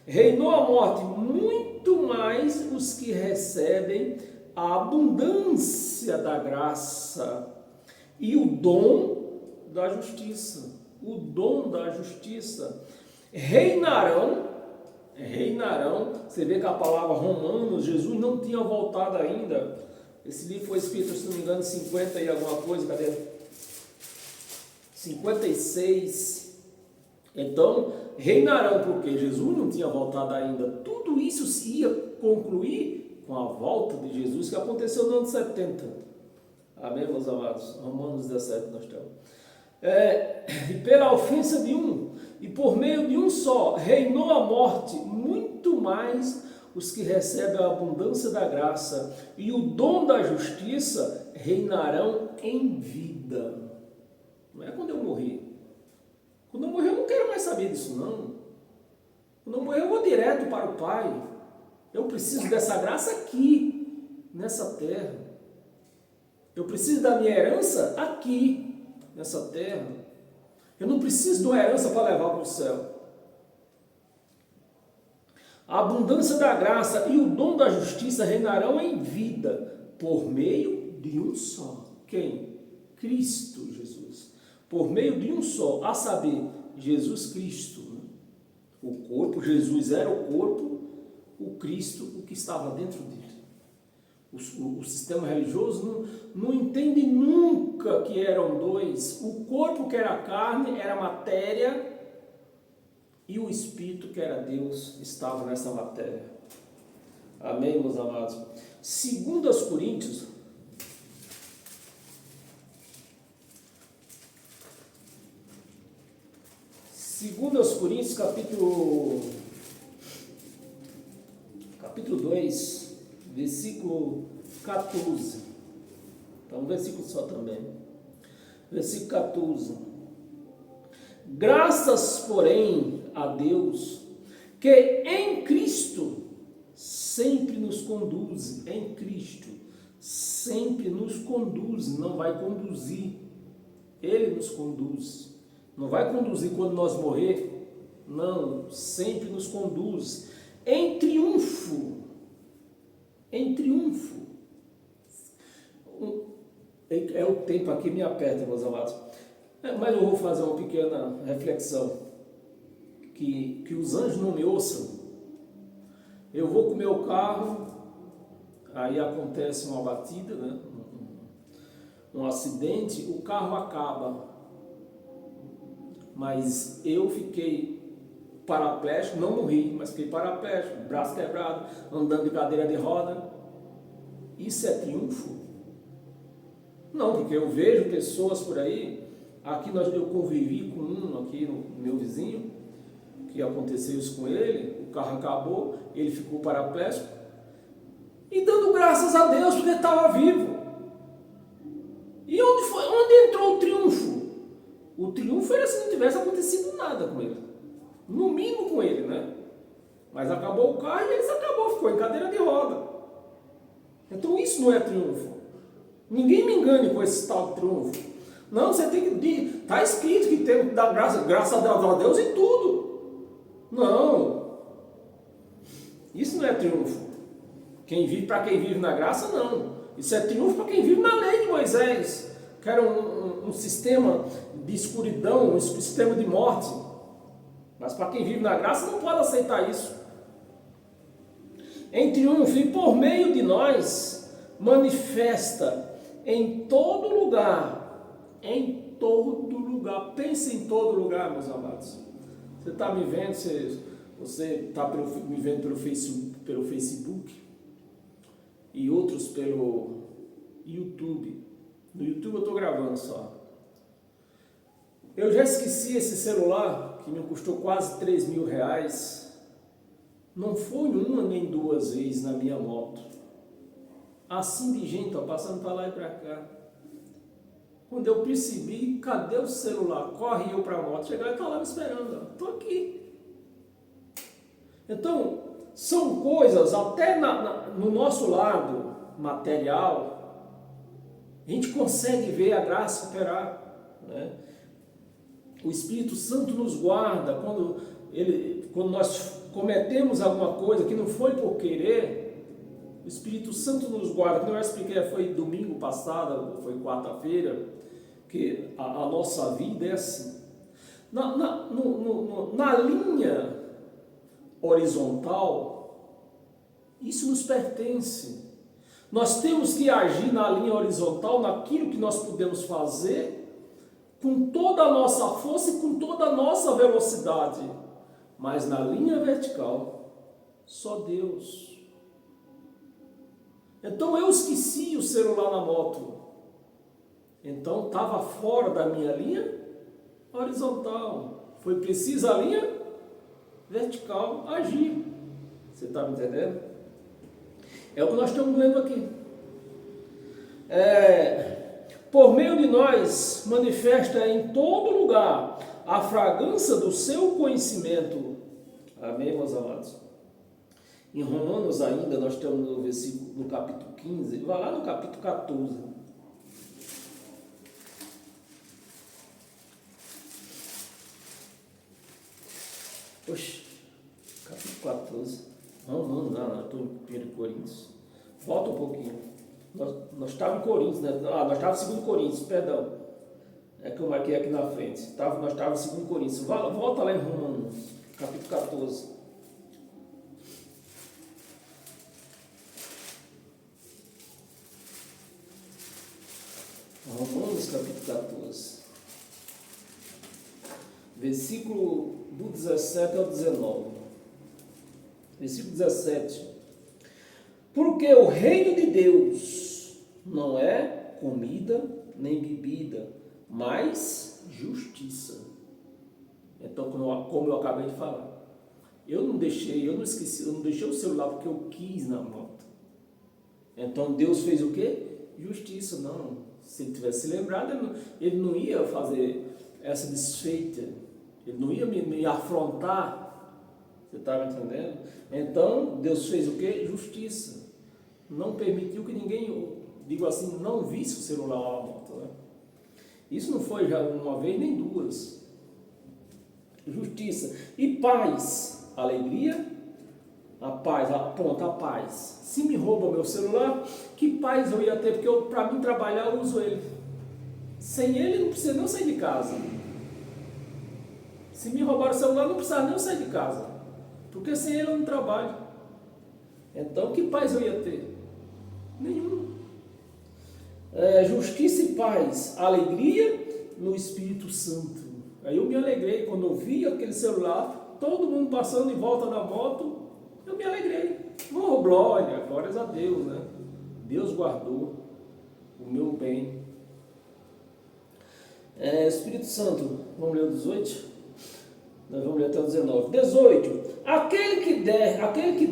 [SPEAKER 1] Reinou a morte, muito mais os que recebem a abundância da graça e o dom da justiça. O dom da justiça. Reinarão, você vê que a palavra Romanos, Jesus não tinha voltado ainda. Esse livro foi escrito, se não me engano, 50 e alguma coisa, cadê? 56. Então, reinarão, porque Jesus não tinha voltado ainda. Tudo isso se ia concluir com a volta de Jesus, que aconteceu no ano 70. Amém, meus amados? Romanos 17 nós estamos. E pela ofensa de um, e por meio de um só, reinou a morte, muito mais os que recebem a abundância da graça e o dom da justiça reinarão em vida. Não é quando eu morrer. Quando eu morrer eu não quero mais saber disso não. Quando eu morrer eu vou direto para o Pai. Eu preciso dessa graça aqui, nessa terra. Eu preciso da minha herança aqui, nessa terra. Eu não preciso de uma herança para levar para o céu. A abundância da graça e o dom da justiça reinarão em vida, por meio de um só. Quem? Cristo Jesus. Por meio de um só, a saber, Jesus Cristo. O corpo, Jesus era o corpo, o Cristo, o que estava dentro dele. O sistema religioso não entende nunca que eram dois. O corpo, que era a carne, era a matéria, e o Espírito, que era Deus, estava nessa matéria. Amém, meus amados? 2 Coríntios, capítulo 2, versículo 14. Então, um versículo só também. Versículo 14. Graças, porém, a Deus, que em Cristo sempre nos conduz. Em Cristo sempre nos conduz, não vai conduzir. Ele nos conduz. Não vai conduzir quando nós morrer. Não, sempre nos conduz. Em triunfo. Em triunfo. O tempo aqui me aperta, meus amados. Mas eu vou fazer uma pequena reflexão. Que os anjos não me ouçam. Eu vou com o meu carro, aí acontece uma batida, né? Um acidente, o carro acaba. Mas eu fiquei paraplégico, não morri, mas fiquei paraplégico, braço quebrado, andando de cadeira de roda. Isso é triunfo? Não, porque eu vejo pessoas por aí, aqui eu convivi com um aqui, no meu vizinho, que aconteceu isso com ele, o carro acabou, ele ficou paraplégico, e dando graças a Deus porque estava vivo. E onde entrou o triunfo? O triunfo era se não tivesse acontecido nada com ele. No mínimo com ele, né? Mas acabou o carro e ele ficou em cadeira de roda. Então isso não é triunfo. Ninguém me engane com esse tal de triunfo. Não, você tem que... Está escrito que tem que dar graças a Deus em tudo. Não. Isso não é triunfo. Para quem vive na graça, não. Isso é triunfo para quem vive na lei de Moisés, que era um sistema de escuridão, um sistema de morte. Mas para quem vive na graça não pode aceitar isso. Em triunfo e por meio de nós, manifesta em todo lugar. Em todo lugar. Pense em todo lugar, meus amados. Você está me vendo, você está me vendo pelo Facebook e outros pelo YouTube. No YouTube eu estou gravando só. Eu já esqueci esse celular, que me custou quase 3 mil reais. Não foi uma nem duas vezes na minha moto. Assim de gente, ó, passando para lá e para cá. Quando eu percebi, cadê o celular? Corre eu para a moto. Chegar e está lá me esperando. Estou aqui. Então, são coisas, até no nosso lado material, a gente consegue ver a graça operar, né? O Espírito Santo nos guarda quando nós cometemos alguma coisa que não foi por querer. O Espírito Santo nos guarda. Como eu expliquei, foi domingo passado, foi quarta-feira, que a nossa vida é assim. Na linha horizontal, isso nos pertence. Nós temos que agir na linha horizontal, naquilo que nós podemos fazer, com toda a nossa força e com toda a nossa velocidade. Mas na linha vertical, só Deus. Então eu esqueci o celular na moto. Então estava fora da minha linha horizontal. Foi preciso a linha vertical agir. Você está me entendendo? É o que nós estamos lendo aqui. Por meio de nós, manifesta em todo lugar a fragrância do seu conhecimento. Amém, meus amados? Em Romanos ainda, nós estamos no capítulo 15, vai lá no capítulo 14. Oxe, capítulo 14. Romanos, não, estou em 1 Coríntios. Volta um pouquinho. Nós estávamos em Coríntios, né? Nós estávamos em 2 Coríntios, perdão. É que eu marquei aqui na frente. Nós estávamos em 2 Coríntios. Volta lá em Romanos, capítulo 14. Romanos, capítulo 14. Versículo do 17 ao 19. Versículo 17. Porque o reino de Deus não é comida nem bebida, mas justiça. Então, como eu acabei de falar, eu não deixei o celular porque eu quis na moto. Então Deus fez o quê? Justiça. Não, se ele tivesse se lembrado, ele não ia fazer essa desfeita, ele não ia me afrontar. Você está me entendendo? Então Deus fez o quê? Justiça. Não permitiu que ninguém, digo assim, não visse o celular lá na moto, né? Isso não foi já uma vez nem duas. Justiça e paz, alegria, a paz, pronto, a paz. Se me roubam meu celular, que paz eu ia ter? Porque para mim trabalhar eu uso ele. Sem ele não precisa nem sair de casa. Se me roubaram o celular, não precisa nem sair de casa, porque sem ele eu não trabalho. Então que paz eu ia ter? Nenhum. Justiça e paz, alegria no Espírito Santo. Aí eu me alegrei quando eu vi aquele celular, todo mundo passando em volta da moto, eu me alegrei. Oh, glória, glórias a Deus, né? Deus guardou o meu bem. Espírito Santo, vamos ler o 18? Nós vamos ler até o 19. 18. Aquele que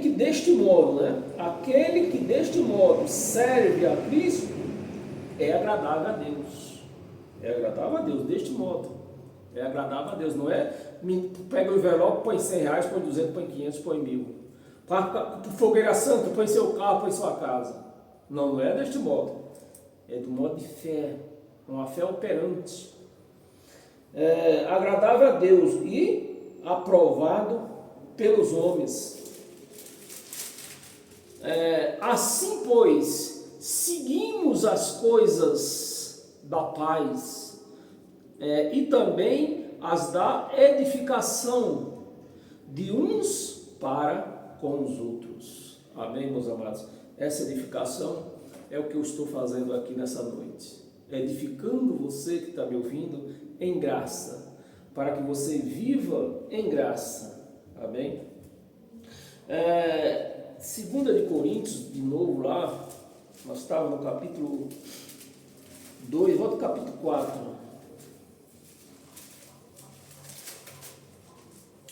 [SPEAKER 1] deste modo, né? Aquele que deste modo serve a Cristo é agradável a Deus. É agradável a Deus, deste modo. É agradável a Deus, não é? Pega o envelope, põe 100 reais, põe 200, põe 500, põe 1000. Para fogueira santa, põe seu carro, põe sua casa. Não, não é deste modo. É do modo de fé. Uma fé operante. Agradável a Deus e aprovado pelos homens. Assim, pois, seguimos as coisas da paz e também as da edificação de uns para com os outros. Amém, meus amados? Essa edificação é o que eu estou fazendo aqui nessa noite. Edificando você que está me ouvindo em graça, para que você viva em graça. Amém? 2 de Coríntios, de novo lá, nós estávamos no capítulo 2, volta ao capítulo 4.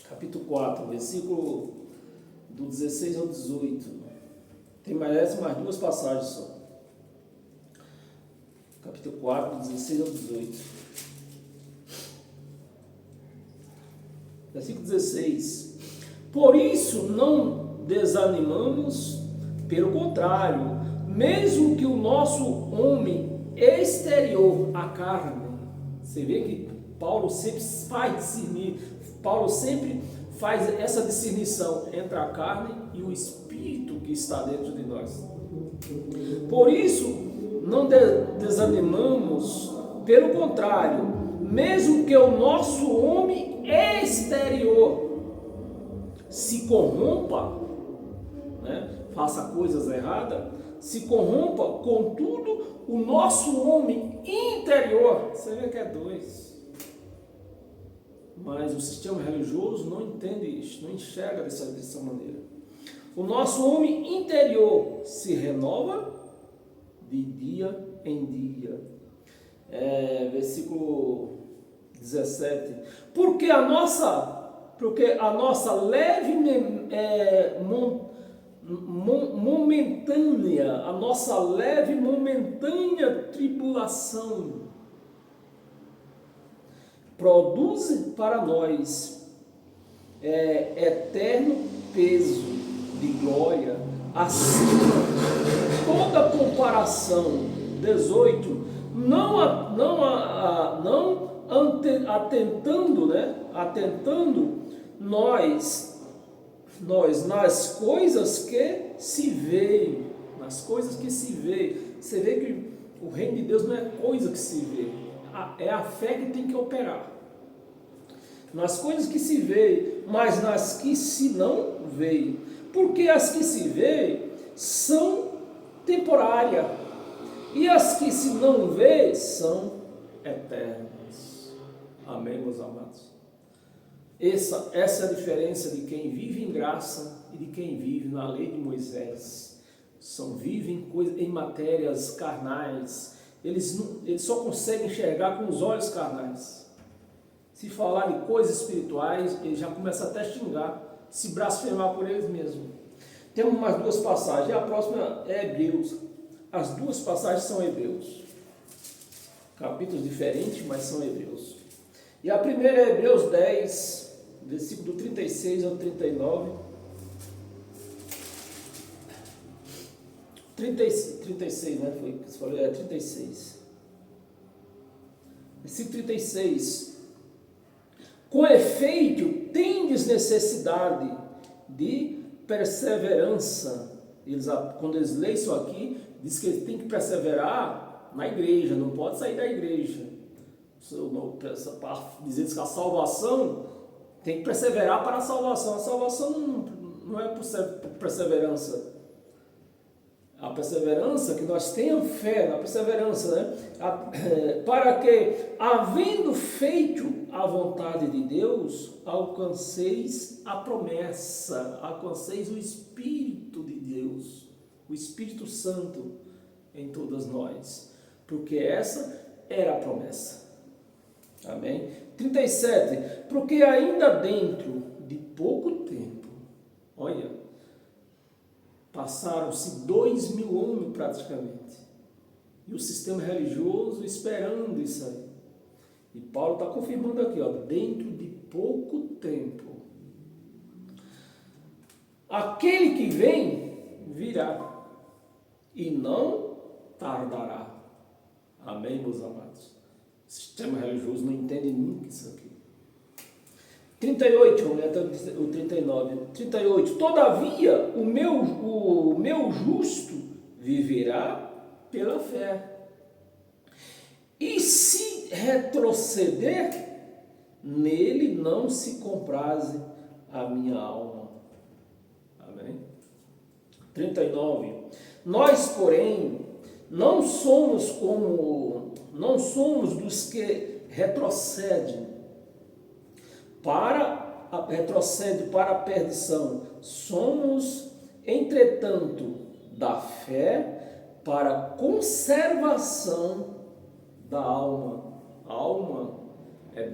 [SPEAKER 1] Capítulo 4, versículo do 16 ao 18. Tem mais duas passagens só. Capítulo 4, 16 ao 18. Versículo 16. Por isso não desanimamos, pelo contrário, mesmo que o nosso homem exterior, a carne, você vê que Paulo sempre faz discernir, Paulo sempre faz essa discernição entre a carne e o espírito que está dentro de nós. Por isso não desanimamos, pelo contrário, mesmo que o nosso homem exterior se corrompa, né, faça coisas erradas, se corrompa, contudo, o nosso homem interior, você vê que é dois. Mas o sistema religioso não entende isso, não enxerga dessa maneira. O nosso homem interior se renova de dia em dia. Versículo 17. Porque a nossa leve momentânea tribulação produz para nós eterno peso de glória acima de toda comparação. 18. Atentando nós nas coisas que se veem, Você vê que o reino de Deus não é coisa que se vê, é a fé que tem que operar. Nas coisas que se vê, mas nas que se não vê. Porque as que se vê são temporárias e as que se não vê são eternas. Amém, meus amados? Essa é a diferença de quem vive em graça e de quem vive na lei de Moisés. Vivem em matérias carnais. Eles só conseguem enxergar com os olhos carnais. Se falar de coisas espirituais, eles já começam até a xingar, se blasfemar por eles mesmos. Temos mais duas passagens. A próxima é Hebreus. As duas passagens são Hebreus. Capítulos diferentes, mas são Hebreus. E a primeira é Hebreus 10, versículo 36 ao 39. 36, né? Foi que você falou, 36. Versículo 36. Com efeito, tendes necessidade de perseverança. Quando eles leem isso aqui, diz que eles têm que perseverar na igreja, não pode sair da igreja. Para dizer que a salvação tem que perseverar para a salvação. A salvação não é por perseverança. A perseverança, que nós tenhamos fé na perseverança, né? Para que, havendo feito a vontade de Deus, alcanceis a promessa, alcanceis o Espírito de Deus, o Espírito Santo em todas nós, porque essa era a promessa. Amém? 37, porque ainda dentro de pouco tempo, olha, passaram-se 2000 anos praticamente, e o sistema religioso esperando isso aí. E Paulo está confirmando aqui, ó, dentro de pouco tempo, aquele que vem virá e não tardará. Amém, meus amados? O sistema religioso não entende nunca isso aqui. 38, vamos ler até o 39. 38, todavia o meu justo viverá pela fé. E se retroceder, nele não se compraze a minha alma. Amém? 39. Nós, porém, não somos dos que retrocede para a perdição. Somos, entretanto, da fé para a conservação da alma. A alma é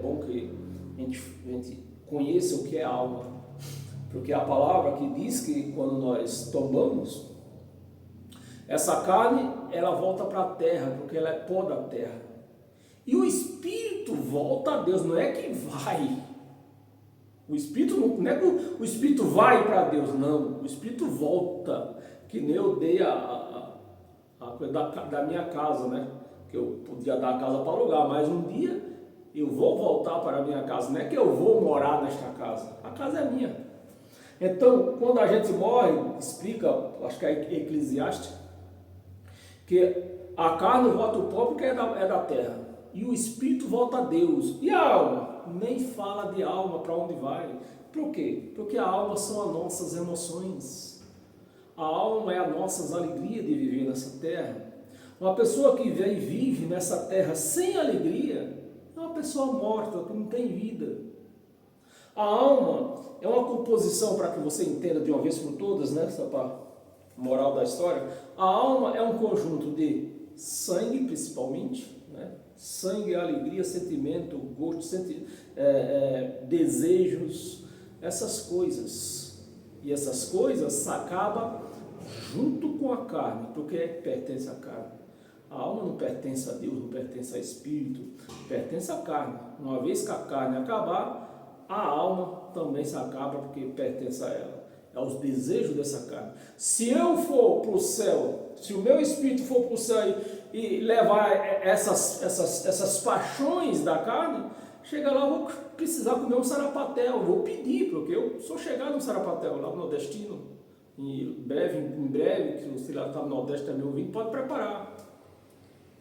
[SPEAKER 1] bom que a gente conheça o que é alma, porque a palavra que diz que quando nós tomamos, essa carne, ela volta para a terra, porque ela é pó da terra. E o Espírito volta a Deus, não é que vai. O Espírito não é que o Espírito vai para Deus, não. O Espírito volta, que nem eu dei a coisa da minha casa, né? Que eu podia dar a casa para alugar, mas um dia eu vou voltar para a minha casa. Não é que eu vou morar nesta casa, a casa é minha. Então, quando a gente morre, explica, acho que é Eclesiastes, que a carne volta ao pó porque é da terra, e o Espírito volta a Deus. E a alma? Nem fala de alma, para onde vai. Por quê? Porque a alma são as nossas emoções. A alma é a nossa alegria de viver nessa terra. Uma pessoa que vive nessa terra sem alegria é uma pessoa morta, que não tem vida. A alma é uma composição, para que você entenda de uma vez por todas, né? Só para moral da história. A alma é um conjunto de sangue, principalmente, né? Sangue, alegria, sentimento, gosto, desejos, essas coisas. E essas coisas acabam junto com a carne, porque pertence à carne. A alma não pertence a Deus, não pertence a Espírito, pertence à carne. Uma vez que a carne acabar, a alma também se acaba, porque pertence a ela. É os desejos dessa carne. Se eu for para o céu, se o meu espírito for para o céu e levar essas paixões da carne, chega lá, eu vou precisar comer um sarapatel, vou pedir, porque eu sou chegado no sarapatel, lá no nordestino, em breve, que você lá está no Nordeste também ouvindo, pode preparar,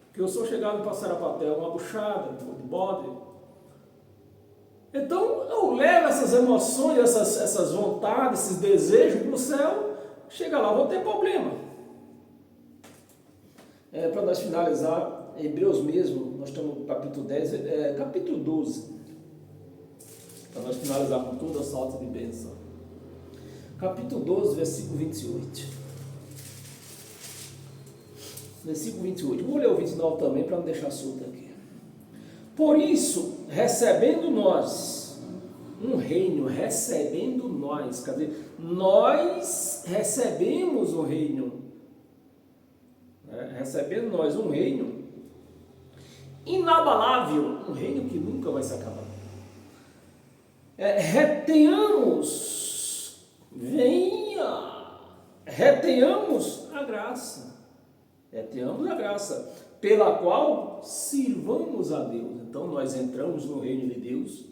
[SPEAKER 1] porque eu sou chegado para sarapatel, uma buchada de bode. Então eu levo essas emoções, essas vontades, esses desejos para o céu, chega lá, vou ter problema. Para nós finalizar, Hebreus mesmo, nós estamos no capítulo 10, capítulo 12, para nós finalizar com toda a salta de bênção. Capítulo 12, versículo 28. Versículo 28. Vou ler o 29 também, para não deixar solto aqui. Por isso, recebendo nós um reino, quer dizer, nós recebemos o reino, recebendo nós um reino inabalável, um reino que nunca vai se acabar. Retenhamos a graça, pela qual sirvamos a Deus. Então nós entramos no reino de Deus,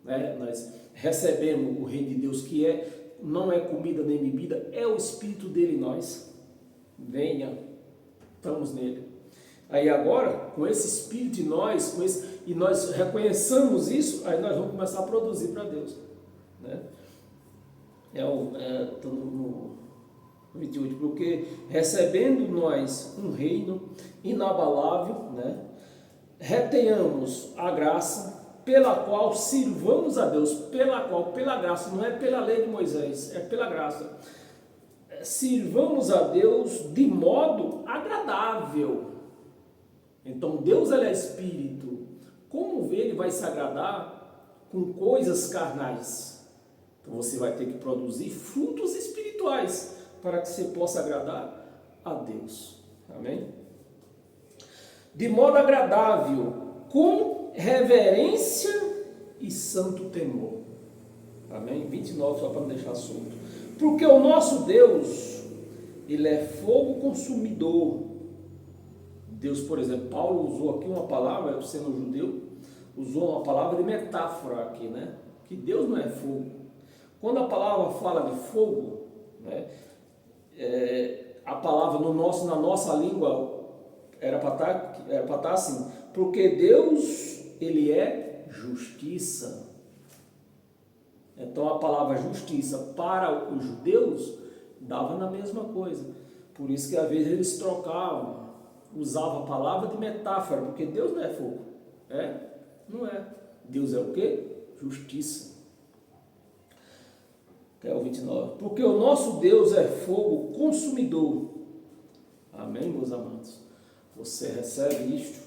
[SPEAKER 1] né? Nós recebemos o reino de Deus, que não é comida nem bebida, é o Espírito dele em nós. Venha, estamos nele. Aí agora, com esse Espírito em nós, e nós reconheçamos isso, aí nós vamos começar a produzir para Deus, né? 28, porque recebendo nós um reino inabalável, né, retenhamos a graça pela qual sirvamos a Deus, pela graça, não é pela lei de Moisés, é pela graça. Sirvamos a Deus de modo agradável. Então Deus, ele é espírito. Como ele vai se agradar com coisas carnais? Então você vai ter que produzir frutos espirituais para que você possa agradar a Deus. Amém? De modo agradável, com reverência e santo temor. Amém? 29, só para não deixar solto. Porque o nosso Deus, ele é fogo consumidor. Deus, por exemplo, Paulo usou aqui uma palavra, sendo judeu, usou uma palavra de metáfora aqui, né? Que Deus não é fogo. Quando a palavra fala de fogo, né, a palavra na nossa língua era para estar assim, porque Deus, ele é justiça. Então a palavra justiça para os judeus dava na mesma coisa. Por isso que às vezes eles trocavam, usavam a palavra de metáfora, porque Deus não é fogo. Não é. Deus é o quê? Justiça. Que é o 29. Porque o nosso Deus é fogo consumidor. Amém, meus amados? Você recebe isto?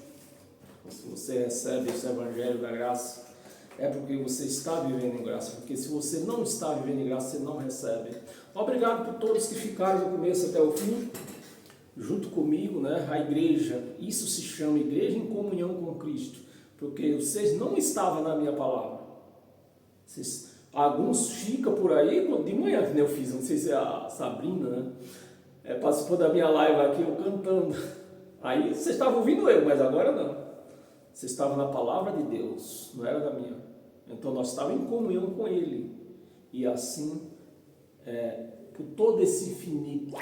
[SPEAKER 1] Se você recebe esse evangelho da graça, é porque você está vivendo em graça. Porque se você não está vivendo em graça, você não recebe. Obrigado por todos que ficaram do começo até o fim, junto comigo, né? A igreja, isso se chama igreja em comunhão com Cristo. Porque vocês não estavam na minha palavra. Alguns ficam por aí, de manhã que eu fiz, não sei se é a Sabrina, né? Participou da minha live aqui, eu cantando. Aí vocês estavam ouvindo eu, mas agora não. Vocês estavam na palavra de Deus, não era da minha. Então nós estávamos em comunhão com Ele. E assim, por todo esse infinito,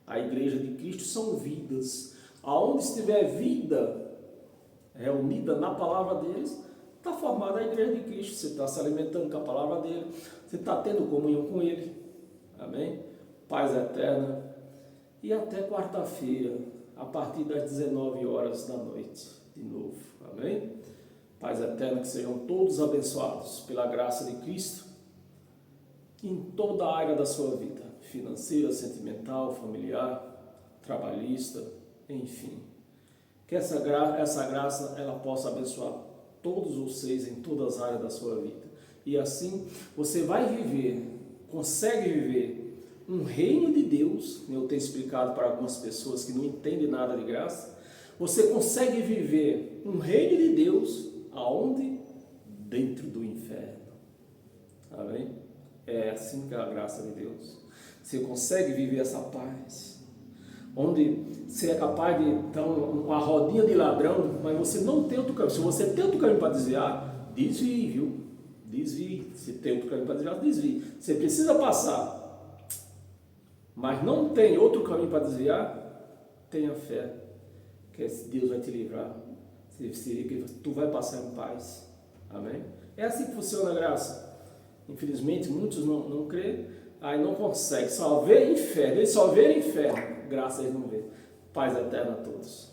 [SPEAKER 1] a igreja de Cristo são vidas. Aonde estiver vida reunida na palavra deles, está formada a igreja de Cristo. Você está se alimentando com a palavra dele, você está tendo comunhão com Ele. Amém? Paz eterna. E até quarta-feira, a partir das 19 horas da noite, de novo. Amém? Paz eterna, que sejam todos abençoados pela graça de Cristo em toda a área da sua vida, financeira, sentimental, familiar, trabalhista, enfim. Que essa graça ela possa abençoar todos vocês em todas as áreas da sua vida. E assim você vai consegue viver um reino de Deus. Eu tenho explicado para algumas pessoas que não entendem nada de graça. Você consegue viver um reino de Deus aonde? Dentro do inferno. Amém? É assim que é a graça de Deus. Você consegue viver essa paz, onde você é capaz de dar uma rodinha de ladrão, mas você não tem outro caminho. Se você tem outro caminho para desviar, desvie, viu? Desvie. Se tem outro caminho para desviar, desvie. Você precisa passar, mas não tem outro caminho para desviar, tenha fé, que Deus vai te livrar. Que tu vai passar em paz. Amém? É assim que funciona a graça. Infelizmente, muitos não creem, aí não conseguem, só vê inferno. Eles só vêem inferno, graça eles não vêem. Paz eterna a todos.